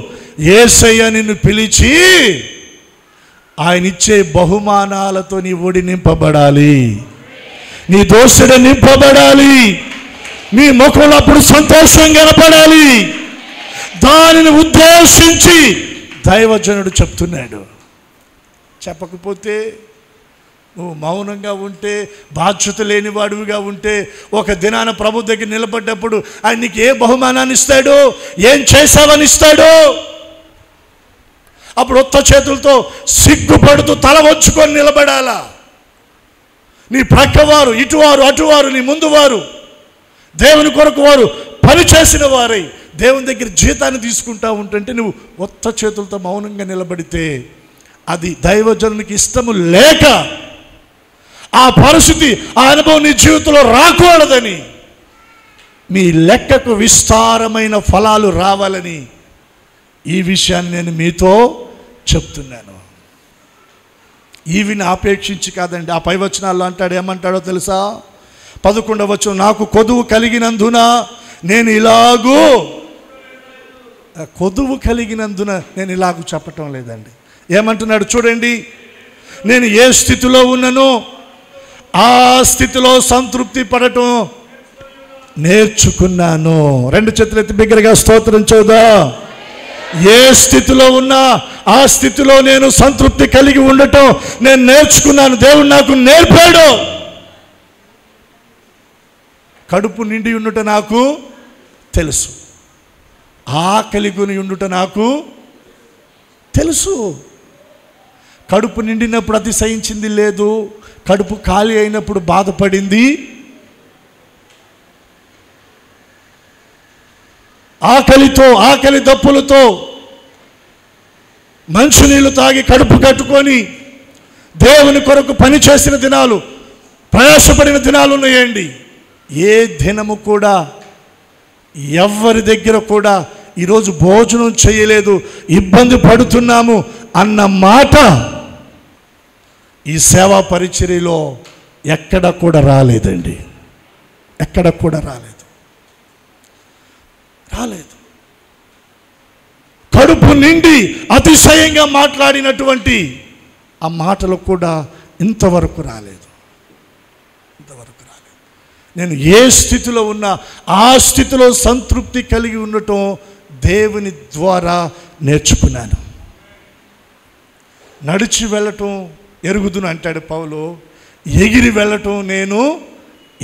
యేసయ్య నిన్ను పిలిచి ఆయన ఇచ్చే బహుమానాలతో నీ ఒడి నింపబడాలి, నీ దోసెడ నింపబడాలి, నీ ముఖంలో అప్పుడు సంతోషం కనపడాలి. దానిని ఉద్దేశించి దైవజనుడు చెప్తున్నాడు. చెప్పకపోతే, నువ్వు మౌనంగా ఉంటే, బాధ్యత లేని వాడివిగా ఉంటే, ఒక దినాన ప్రభు దగ్గర నిలబడ్డప్పుడు ఆయన నీకు ఏ బహుమానాన్ని ఇస్తాడు, ఏం చేశావని ఇస్తాడు? అప్పుడు ఒత్త చేతులతో సిగ్గుపడుతూ తల వంచుకొని నిలబడాలా. నీ ప్రక్కవారు, ఇటువారు, అటువారు, నీ ముందువారు దేవుని కొరకు వారు పనిచేసిన వారై దేవుని దగ్గర జీతాన్ని తీసుకుంటా ఉంటుంటే నువ్వు ఒత్త చేతులతో మౌనంగా నిలబడితే అది దైవజనునికి ఇష్టము లేక ఆ పరిస్థితి, ఆ అనుభవం నీ జీవితంలో రాకూడదని, మీ లెక్కకు విస్తారమైన ఫలాలు రావాలని ఈ విషయాన్ని నేను మీతో చెప్తున్నాను. ఈవిని ఆపేక్షించి కాదండి. ఆ పై వచనాల్లో అంటాడు, ఏమంటాడో తెలుసా? 11వ వచనం, నాకు కొదువు కలిగినందున నేను ఇలాగూ, కొదువు కలిగినందున నేను ఇలాగూ చెప్పటం లేదండి. ఏమంటున్నాడు చూడండి, నేను ఏ స్థితిలో ఉన్నానో ఆ స్థితిలో సంతృప్తి పడటం నేర్చుకున్నాను. 2 చేతులు ఎత్తి బిగ్గరగా స్తోత్రం చూద్దా. ఏ స్థితిలో ఉన్నా ఆ స్థితిలో నేను సంతృప్తి కలిగి ఉండటం నేను నేర్చుకున్నాను. దేవుడు నాకు నేర్పాడు. కడుపు నిండి ఉండుట నాకు తెలుసు, ఆకలి కొని ఉండుట నాకు తెలుసు. కడుపు నిండినప్పుడు అతిశయించింది లేదు, కడుపు ఖాళీ అయినప్పుడు బాధపడింది. ఆకలితో, ఆకలి దప్పులతో మంచినీళ్ళు తాగి కడుపు కట్టుకొని దేవుని కొరకు పనిచేసిన దినాలు, ప్రయాసపడిన దినాలు ఉన్నాయండి. ఏ దినము కూడా ఎవరి దగ్గర కూడా ఈరోజు భోజనం చేయలేదు, ఇబ్బంది పడుతున్నాము అన్న మాట ఈ సేవా పరిచర్యలో ఎక్కడ కూడా రాలేదండి. ఎక్కడ కూడా రాలేదు. కడుపు నిండి అతిశయంగా మాట్లాడినటువంటి ఆ మాటలు కూడా ఇంతవరకు రాలేదు. నేను ఏ స్థితిలో ఉన్నా ఆ స్థితిలో సంతృప్తి కలిగి ఉండటం దేవుని ద్వారా నేర్చుకున్నాను. నడిచి వెళ్ళటం ఎరుగుదును అంటాడు పౌలు, ఎగిరి వెళ్ళటం నేను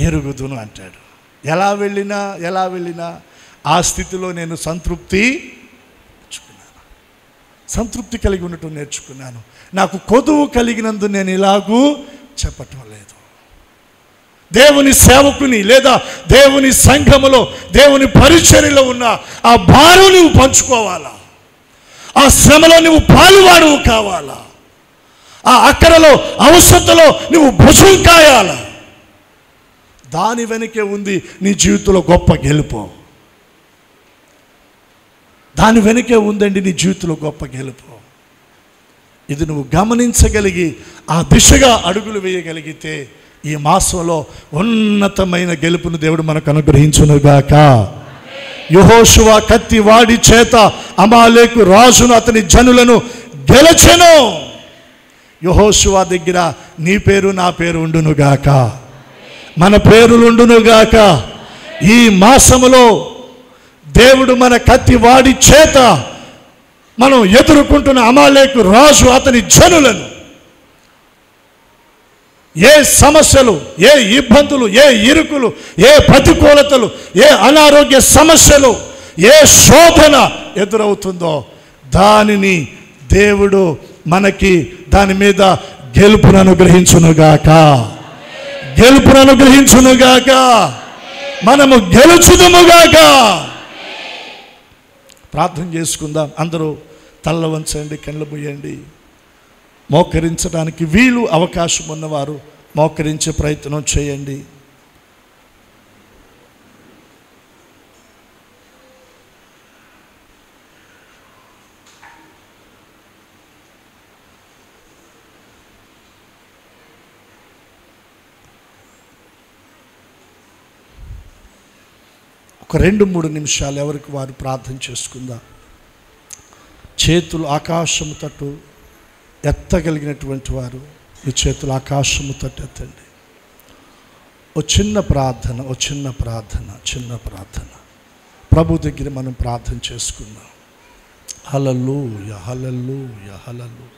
ఎరుగుదును అంటాడు. ఎలా వెళ్ళినా ఆ స్థితిలో నేను సంతృప్తి కలిగి ఉండటం నేర్చుకున్నాను. నాకు కొదువు కలిగినందు నేను ఇలాగూ చెప్పటం లేదు. దేవుని సేవకుని లేదా దేవుని సంఘములో దేవుని పరిచర్యలో ఉన్న ఆ భారం నువ్వు పంచుకోవాలా, ఆ శ్రమలో నువ్వు పాలువాడువు కావాలా, ఆ అక్కరలో అవసరతలో నువ్వు భుజం కాయాలా. దాని వెనుకే ఉంది నీ జీవితంలో గొప్ప గెలుపు. దాని వెనుకే ఉందండి నీ జీవితంలో గొప్ప గెలుపు. ఇది నువ్వు గమనించగలిగి ఆ దిశగా అడుగులు వేయగలిగితే ఈ మాసంలో ఉన్నతమైన గెలుపును దేవుడు మనకు అనుగ్రహించునుగాక. యెహోషువ కత్తి వాడి చేత అమాలేకు రాజును అతని జనులను గెలచెను. యెహోషువ దగ్గర నీ పేరు నా పేరు ఉండునుగాక, మన పేరులు ఉండునుగాక. ఈ మాసములో దేవుడు మన కత్తి వాడి చేత మనం ఎదుర్కొంటున్న అమాలేకు రాజు అతని జనులను, ఏ సమస్యలు, ఏ ఇబ్బందులు, ఏ ఇరుకులు, ఏ ప్రతికూలతలు, ఏ అనారోగ్య సమస్యలు, ఏ శోధన ఎదురవుతుందో దానిని దేవుడు మనకి దాని మీద గెలుపును అనుగ్రహించునుగాక, గెలుపును అనుగ్రహించునుగాక. మనము గెలుచుదుముగాక. ప్రార్థన చేసుకుందాం. అందరూ తల్ల వంచండి, కళ్ళు మూయండి. మోకరించడానికి వీలు అవకాశం ఉన్నవారు మోకరించే ప్రయత్నం చేయండి. ఒక 2-3 నిమిషాలు ఎవరికి వారు ప్రార్థన చేసుకుందాం. చేతులు ఆకాశము తట్టు ఎత్తగలిగినటువంటి వారు మీ చేతులు ఆకాశము తట్టు ఎత్తండి. ఓ చిన్న ప్రార్థన ప్రభు దగ్గర మనం ప్రార్థన చేసుకుందాం. Hallelujah, hallelujah, hallelujah.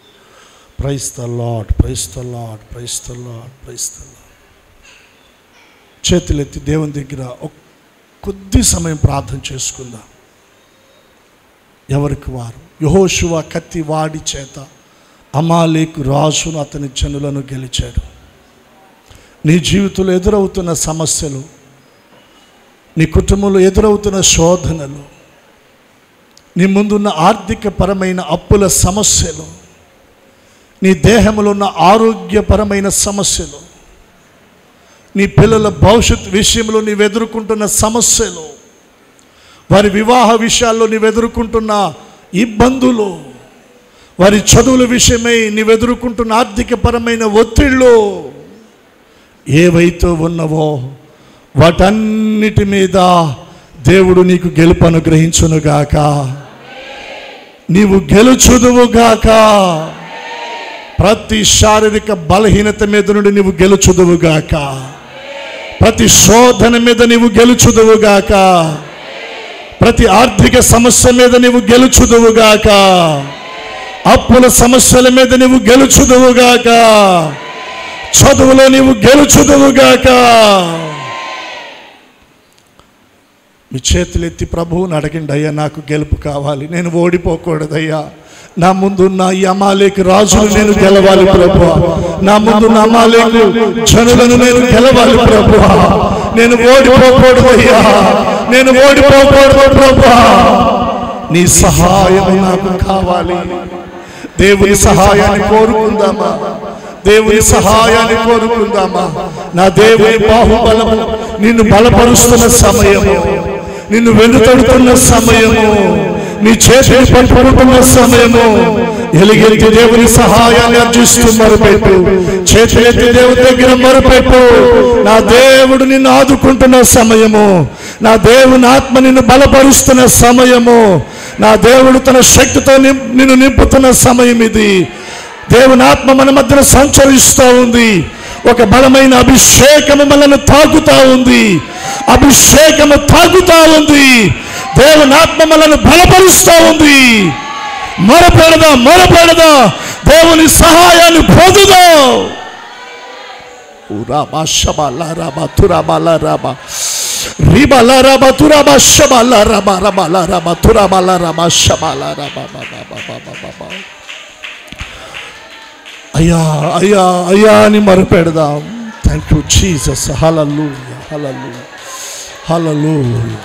Praise the Lord, praise the Lord, praise the Lord, praise the Lord. చేతులెత్తి దేవుని దగ్గర కొద్ది సమయం ప్రార్థన చేసుకుందాం. ఎవరికి వారు. యెహోషువ కత్తి వాడి చేత అమాలేకు రాజును అతని జనులను గెలిచాడు. నీ జీవితంలో ఎదురవుతున్న సమస్యలు, నీ కుటుంబంలో ఎదురవుతున్న శోధనలు, నీ ముందున్న ఆర్థికపరమైన అప్పుల సమస్యలు, నీ దేహంలో ఉన్న ఆరోగ్యపరమైన సమస్యలు, నీ పిల్లల భవిష్యత్ విషయంలో నీవు ఎదుర్కొంటున్న సమస్యలు, వారి వివాహ విషయాల్లో నీవు ఎదుర్కొంటున్న ఇబ్బందులు, వారి చదువుల విషయమై నీవు ఎదుర్కొంటున్న ఆర్థికపరమైన ఒత్తిళ్ళు ఏవైతే ఉన్నవో వాటన్నిటి మీద దేవుడు నీకు గెలుపు అనుగ్రహించునుగాక. నీవు గెలుచుదువుగాక. ప్రతి శారీరక బలహీనత మీద నుండి నీవు గెలుచుదువుగాక. ప్రతి శోధన మీద నీవు గెలుచుదువుగాక. ప్రతి ఆర్థిక సమస్య మీద నీవు గెలుచుదువుగాక. అప్పుల సమస్యల మీద నీవు గెలుచుదువుగాక. చదువులో నీవు గెలుచుదువుగాక. మీ చేతులెత్తి ప్రభువుని అడగండి. అయ్యా, నాకు గెలుపు కావాలి, నేను ఓడిపోకూడదయ్యా. నా ముందున్న ఈ అమాలేకు రాజును నేను గెలవాలి ప్రభువా. నా ముందున్న అమాలేకు జనులను నేను గెలవాలి ప్రభువా. నేను ఓడిపోకూడదయ్యా, నేను ఓడిపోకూడదు ప్రభువా. నీ సహాయం నాకు కావాలి. దేవుని సహాయాన్ని కోరుకుందామా? దేవుని సహాయాన్ని కోరుకుందామా? నా దేవుని బాహుబలము నిన్ను బలపరుస్తున్న సమయము, నిన్ను వెన్నుతడుతున్న సమయము, నీ చేతిని పట్టుకుంటున్న సమయము. ఎలుగెత్తి దేవుని సహాయాన్ని అర్జిస్తూ మొరపెట్టు. చేతులెత్తి దేవుని దగ్గర మొరపెట్టు. నా దేవుడు నిన్ను ఆదుకుంటున్న సమయము, నా దేవుని ఆత్మ నిన్ను బలపరుస్తున్న సమయము, నా దేవుడు తన శక్తితో నిన్ను నింపుతున్న సమయం ఇది. దేవుని ఆత్మ మన మధ్యన సంచరిస్తూ ఉంది. ఒక బలమైన అభిషేకము మనల్ని తాకుతా ఉంది. అభిషేకము తాకుతా ఉంది. దేవుని ఆత్మ మనల్ని బలపరుస్తూ ఉంది. మొరపెడదా దేవుని సహాయాన్ని పొందుదాం. అయ్యా అయ్యా అయ్యా అని మొరపెడదాం. Thank you Jesus. Hallelujah, hallelujah, hallelujah.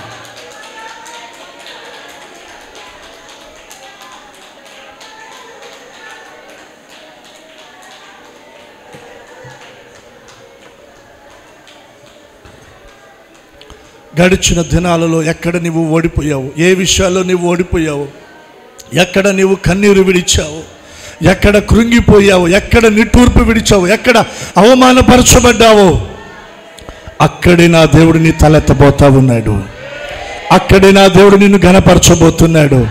గడిచిన దినాలలో ఎక్కడ నీవు ఓడిపోయావు? ఏ విషయాల్లో నీవు ఓడిపోయావు? ఎక్కడ నీవు కన్నీరు విడిచావు? ఎక్కడ కృంగిపోయావు? ఎక్కడ నిట్టూర్పు విడిచావు? ఎక్కడ అవమానపరచబడ్డావు? అక్కడే నా దేవుడు నీ తలెత్తబోతా ఉన్నాడు. అక్కడే నా దేవుడు నిన్ను ఘనపరచబోతున్నాడు.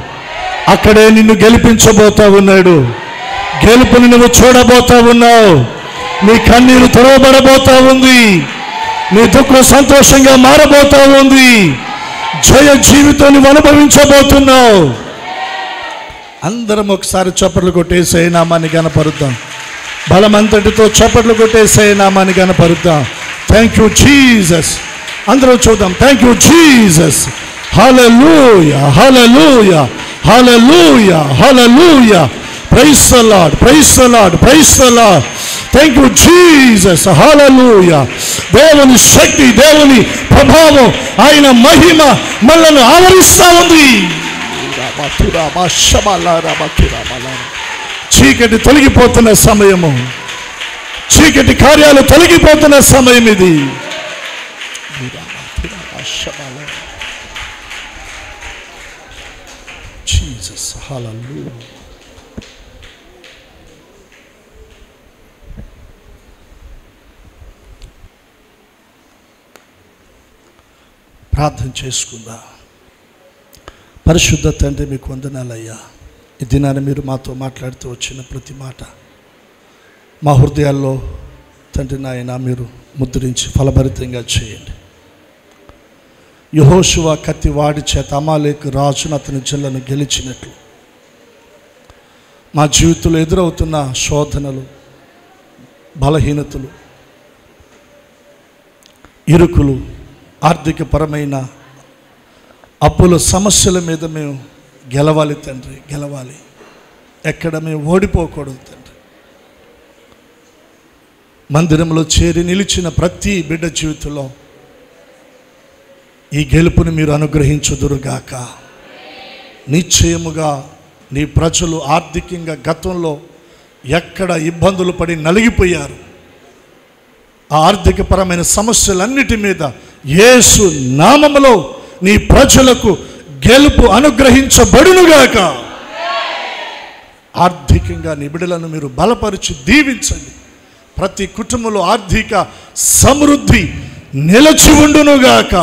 అక్కడే నిన్ను గెలిపించబోతా ఉన్నాడు. గెలుపుని నువ్వు చూడబోతా ఉన్నావు. నీ కన్నీరు తెరవబడబోతా ఉంది. నీ దుఃఖం సంతోషంగా మారబోతా ఉంది. జయ జీవితాన్ని అనుభవించబోతున్నావు. అందరం ఒకసారి చప్పట్లు కొట్టేసే నామాన్ని గణపరుద్దాం. బలమంతటితో చప్పట్లు కొట్టేసే నామాన్ని గణపరుద్దాం. Thank you Jesus. అందరూ చూద్దాం. Thank you Jesus. Hallelujah, hallelujah, hallelujah, hallelujah. Praise the Lord, praise the Lord, praise the Lord. Thank you Jesus. Hallelujah. దేవుని శక్తి, దేవుని ప్రభావం, ఆయన మహిమ మనల్ని ఆవరిస్తూ ఉంది. చీకటి తొలగిపోతున్న సమయము, చీకటి కార్యాలు తొలగిపోతున్న సమయం ఇది. జీసస్. హల్లెలూయా. ప్రార్థన చేసుకుందాం. పరిశుద్ధ తండ్రి, మీకు వందనాలయ్యా. ఈ దినాన్ని మీరు మాతో మాట్లాడుతూ వచ్చిన ప్రతి మాట మా హృదయాల్లో తండ్రి నాయన మీరు ముద్రించి ఫలభరితంగా చేయండి. యెహోషువ కత్తి వాడి చేత అమాలేకు రాజును అతని జనులను గెలిచినట్లు మా జీవితంలో ఎదురవుతున్న శోధనలు, బలహీనతలు, ఇరుకులు, ఆర్థికపరమైన అప్పుల సమస్యల మీద మేము గెలవాలి తండ్రి, గెలవాలి. ఎక్కడ మేము ఓడిపోకూడదు తండ్రి. మందిరంలో చేరి నిలిచిన ప్రతి బిడ్డ జీవితంలో ఈ గెలుపుని మీరు అనుగ్రహించుదురుగాక. నిశ్చయముగా నీ ప్రజలు ఆర్థికంగా గతంలో ఎక్కడ ఇబ్బందులు పడి నలిగిపోయారు, ఆ ఆర్థికపరమైన సమస్యలన్నిటి మీద యేసు నామములో నీ ప్రజలకు గెలుపు అనుగ్రహించబడునుగాక. ఆర్థికంగా నీ బిడ్డలను మీరు బలపరిచి దీవించండి. ప్రతి కుటుంబంలో ఆర్థిక సమృద్ధి నిలచి ఉండునుగాక.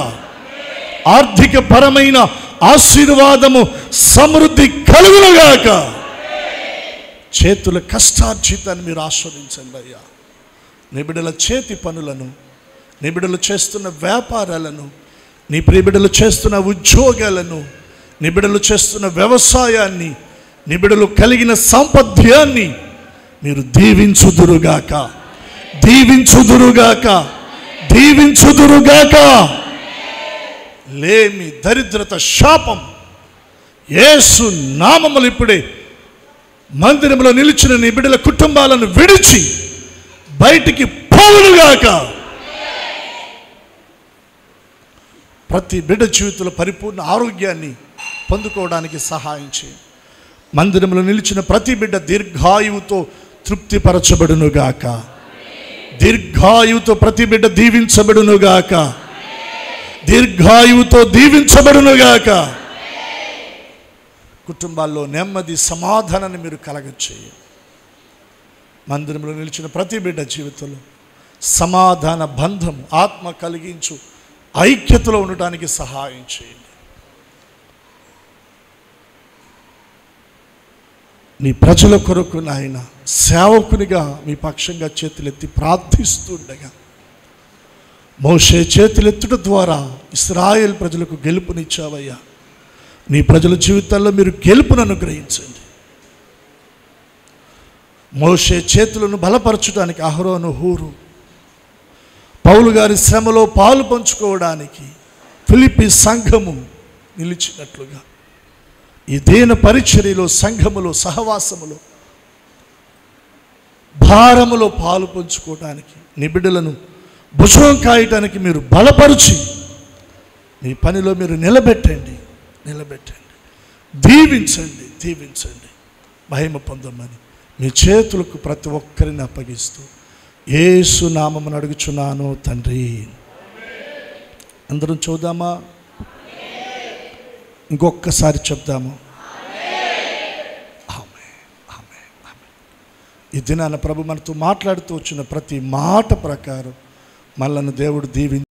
ఆర్థిక పరమైన ఆశీర్వాదము సమృద్ధి కలుగునుగాక. చేతుల కష్టార్జితాన్ని మీరు ఆస్వాదించండి అయ్యా. నిబిడల చేతి పనులను, నిబిడలు చేస్తున్న వ్యాపారాలను, నీ ప్రియబిడలు చేస్తున్న ఉద్యోగాలను, నిబిడలు చేస్తున్న వ్యవసాయాన్ని, నిబిడలు కలిగిన సాంపత్యాన్ని మీరు దీవించుదురుగాక, దీవించుదురుగాక, దీవించుదురుగాక. లేమి, దరిద్రత, శాపం యేసు నామములు ఇప్పుడే మందిరంలో నిలిచిన నీ బిడ్డల కుటుంబాలను విడిచి బయటికి పోవునుగాక. ప్రతి బిడ్డ జీవితంలో పరిపూర్ణ ఆరోగ్యాన్ని పొందుకోవడానికి సహాయం చేయి. మందిరంలో నిలిచిన ప్రతి బిడ్డ దీర్ఘాయువుతో తృప్తిపరచబడునుగాక. దీర్ఘాయువుతో ప్రతి బిడ్డ దీవించబడునుగాక. దీర్ఘాయువుతో దీవించబడునుగాక. కుటుంబాల్లో నెమ్మది, సమాధానాన్ని మీరు కలగచేయి. మందిరంలో నిలిచిన ప్రతి బిడ్డ జీవితంలో సమాధాన బంధం, ఆత్మ కలిగించు ఐక్యతలో ఉండటానికి సహాయం చేయండి. నీ ప్రజల కొరకు నాయన సేవకునిగా మీ పక్షంగా చేతులెత్తి ప్రార్థిస్తుండగా, మోషే చేతులెత్తుట ద్వారా ఇశ్రాయేల్ ప్రజలకు గెలుపునిచ్చావయ్యా. నీ ప్రజల జీవితాల్లో మీరు గెలుపును అనుగ్రహించండి. మోషే చేతులను బలపరచడానికి అహరోను, హూరు, పౌలు గారి శ్రమలో పాలు పంచుకోవడానికి ఫిలిప్పీ సంఘము నిలిచినట్లుగా ఈ దీన పరిచర్యలో, సంఘములో, సహవాసములో, భారములో పాలు పంచుకోవడానికి నీ బిడ్డలను భుజం కాయటానికి మీరు బలపరిచి నీ పనిలో మీరు నిలబెట్టండి, నిలబెట్టండి. దీవించండి, దీవించండి. మహిమ పొందమని మీ చేతులకు ప్రతి ఒక్కరిని అప్పగిస్తూ యేసు నామమున అడుగుచున్నాను తండ్రి. అందరం చూద్దామా? ఇంకొక్కసారి చెప్దాము. ఈ దినాన ప్రభు మనతో మాట్లాడుతూ వచ్చిన ప్రతి మాట ప్రకారం మనల్ని దేవుడు దీవించి